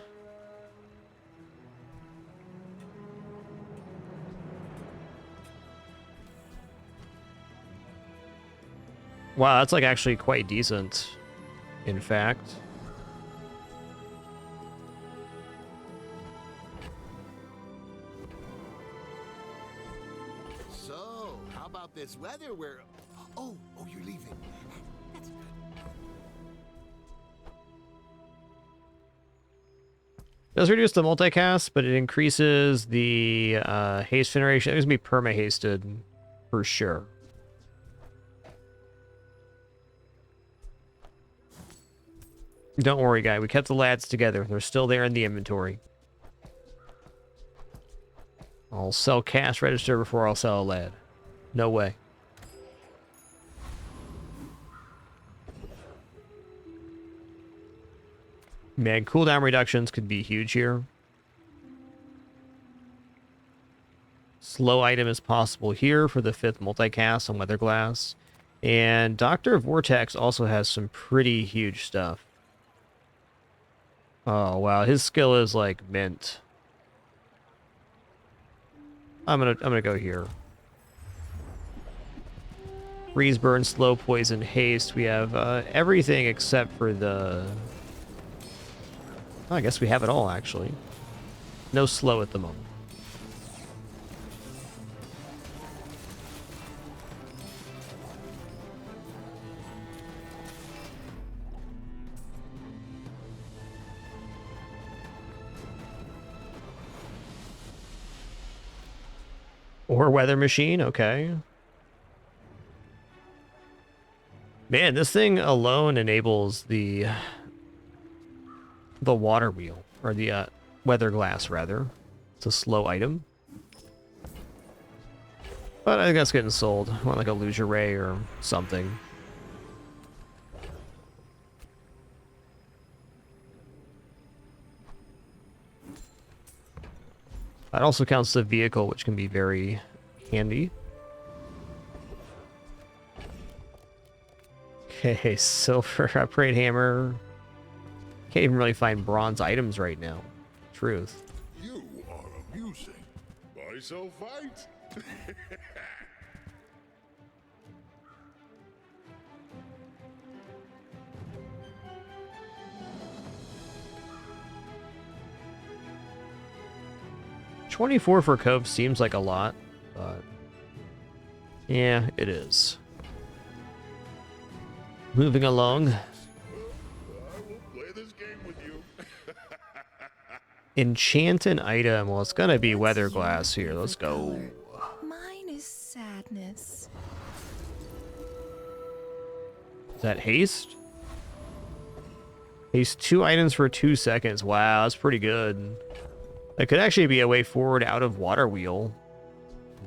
S1: Wow, that's like actually quite decent, in fact.
S10: So, how about this weather where... Oh, you're leaving. That's good.
S1: Does reduce the multicast, but it increases the haste generation. It's gonna be perma-hasted for sure. Don't worry, guy. We kept the lads together. They're still there in the inventory. I'll sell cash register before I'll sell a lad. No way. Man, cooldown reductions could be huge here. Slow item is possible here for the 5th multicast on Weatherglass. And Doctor Vortex also has some pretty huge stuff. Oh, wow. His skill is like mint. I'm gonna go here. Freeze, burn, slow, poison, haste. We have everything except for the... Oh, I guess we have it all, actually. No slow at the moment. Or weather machine, okay. Man, this thing alone enables the water wheel, or the weather glass, rather. It's a slow item. But I think that's getting sold. I want like a Lugia Ray or something. That also counts the vehicle, which can be very handy. Okay, silver upgrade hammer. Can't even really find bronze items right now. Truth.
S2: You are amusing. Why so fight?
S1: 24 for Cove seems like a lot, but yeah, it is. Moving along.
S2: I will play this game with you.
S1: Enchant an item. Well, it's gonna be weather glass here. Let's go.
S3: Mine is sadness.
S1: Is that haste? Haste 2 items for 2 seconds. Wow, that's pretty good. That could actually be a way forward out of water wheel,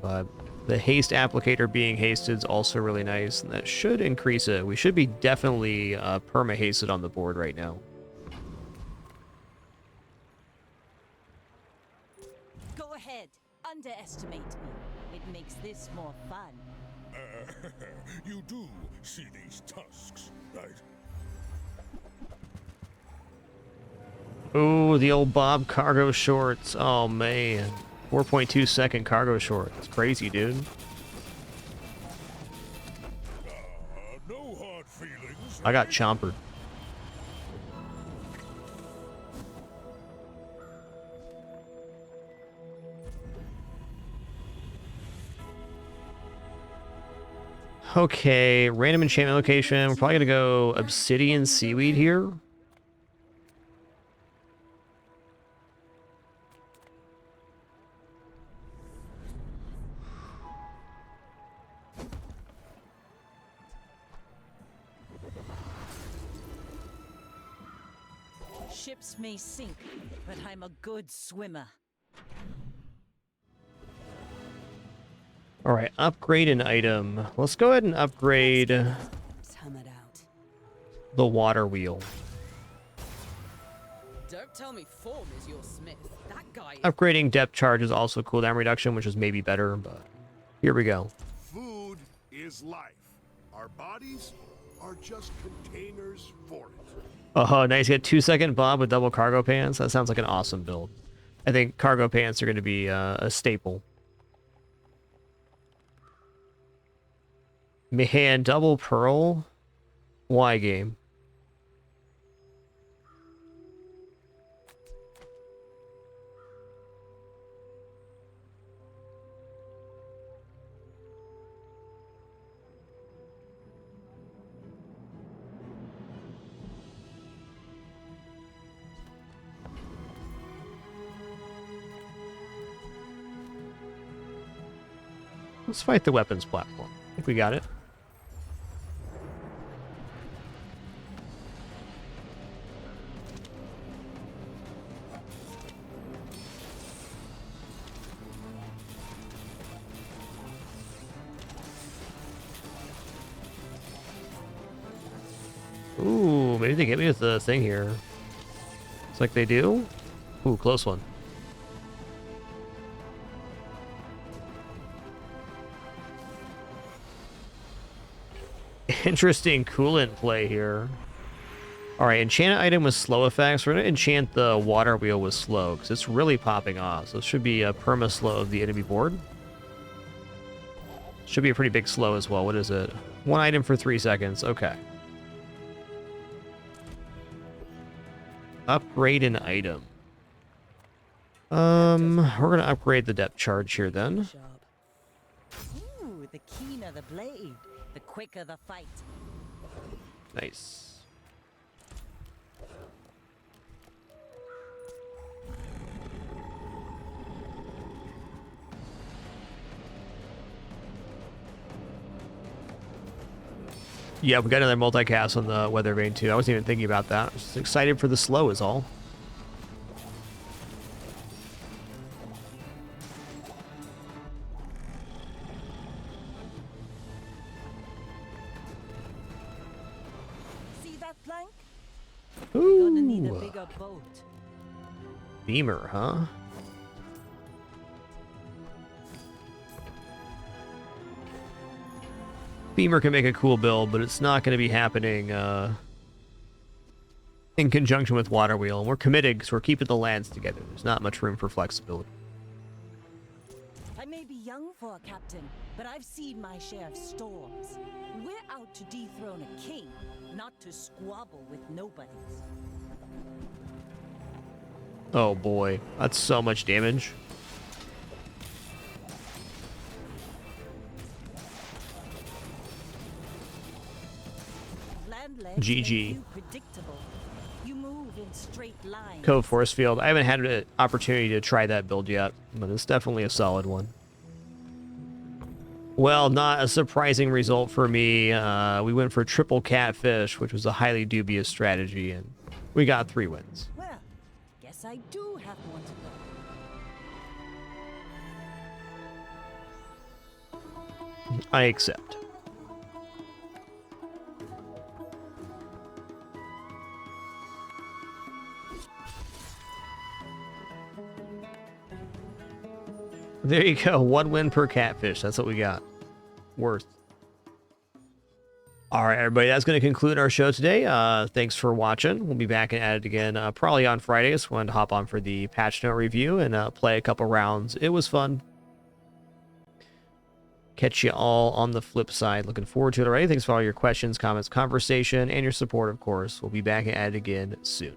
S1: but the haste applicator being hasted is also really nice, and that should increase it. We should be definitely perma-hasted on the board right now.
S7: Go ahead, underestimate me. It makes this more fun.
S2: You do see these tusks, right?
S1: Oh, the old Bob cargo shorts. Oh, man. 4.2 second cargo short. That's crazy, dude.
S2: No hard feelings.
S1: I got chompered. Okay, random enchantment location. We're probably gonna go obsidian seaweed here.
S7: Ships may sink, but I'm a good swimmer.
S1: All right, upgrade an item. Let's go ahead and upgrade the water wheel.
S8: Don't tell me Form is your smith. That guy.
S1: Upgrading depth charge is also cooldown reduction, which is maybe better, but here we go.
S10: Food is life. Our bodies are just containers for it.
S1: Oh, nice. You got 2-second Bob with double cargo pants. That sounds like an awesome build. I think cargo pants are going to be a staple. Man, double pearl? Why game? Let's fight the weapons platform. I think we got it. Ooh, maybe they get me with the thing here. It's like they do. Ooh, close one. Interesting coolant play here. Alright, enchant item with slow effects. We're going to enchant the water wheel with slow, because it's really popping off. So it should be a perma-slow of the enemy board. Should be a pretty big slow as well. What is it? One item for 3 seconds. Okay. Upgrade an item. We're going to upgrade the depth charge here then.
S7: Ooh, the keener the blade, the quicker the fight.
S1: Nice. Yeah, we got another multicast on the weather vane too. I wasn't even thinking about that. I was just excited for the slow is all.
S7: See that plank?
S1: Ooh.
S7: We're gonna need a bigger boat.
S1: Beamer, huh? Beamer can make a cool build, but it's not going to be happening in conjunction with Water Wheel. And we're committed because we're keeping the lands together. There's not much room for flexibility.
S7: I may be young for a captain, but I've seen my share of storms. We're out to dethrone a king, not to squabble with nobodies.
S1: Oh boy, that's so much damage. GG.
S7: You move in straight lines.
S1: Cove Force Field. I haven't had an opportunity to try that build yet, but it's definitely a solid one. Well, not a surprising result for me. We went for triple catfish, which was a highly dubious strategy, and we got 3 wins.
S7: Well, guess I do have one to go.
S1: I accept. There you go. 1 win per catfish. That's what we got. Worth. All right, everybody, that's going to conclude our show today. Thanks for watching. We'll be back and at it again probably on Fridays. Wanted to hop on for the patch note review and play a couple rounds. It was fun. Catch you all on the flip side. Looking forward to it already. Thanks for all your questions, comments, conversation, and your support, of course. We'll be back at it again soon.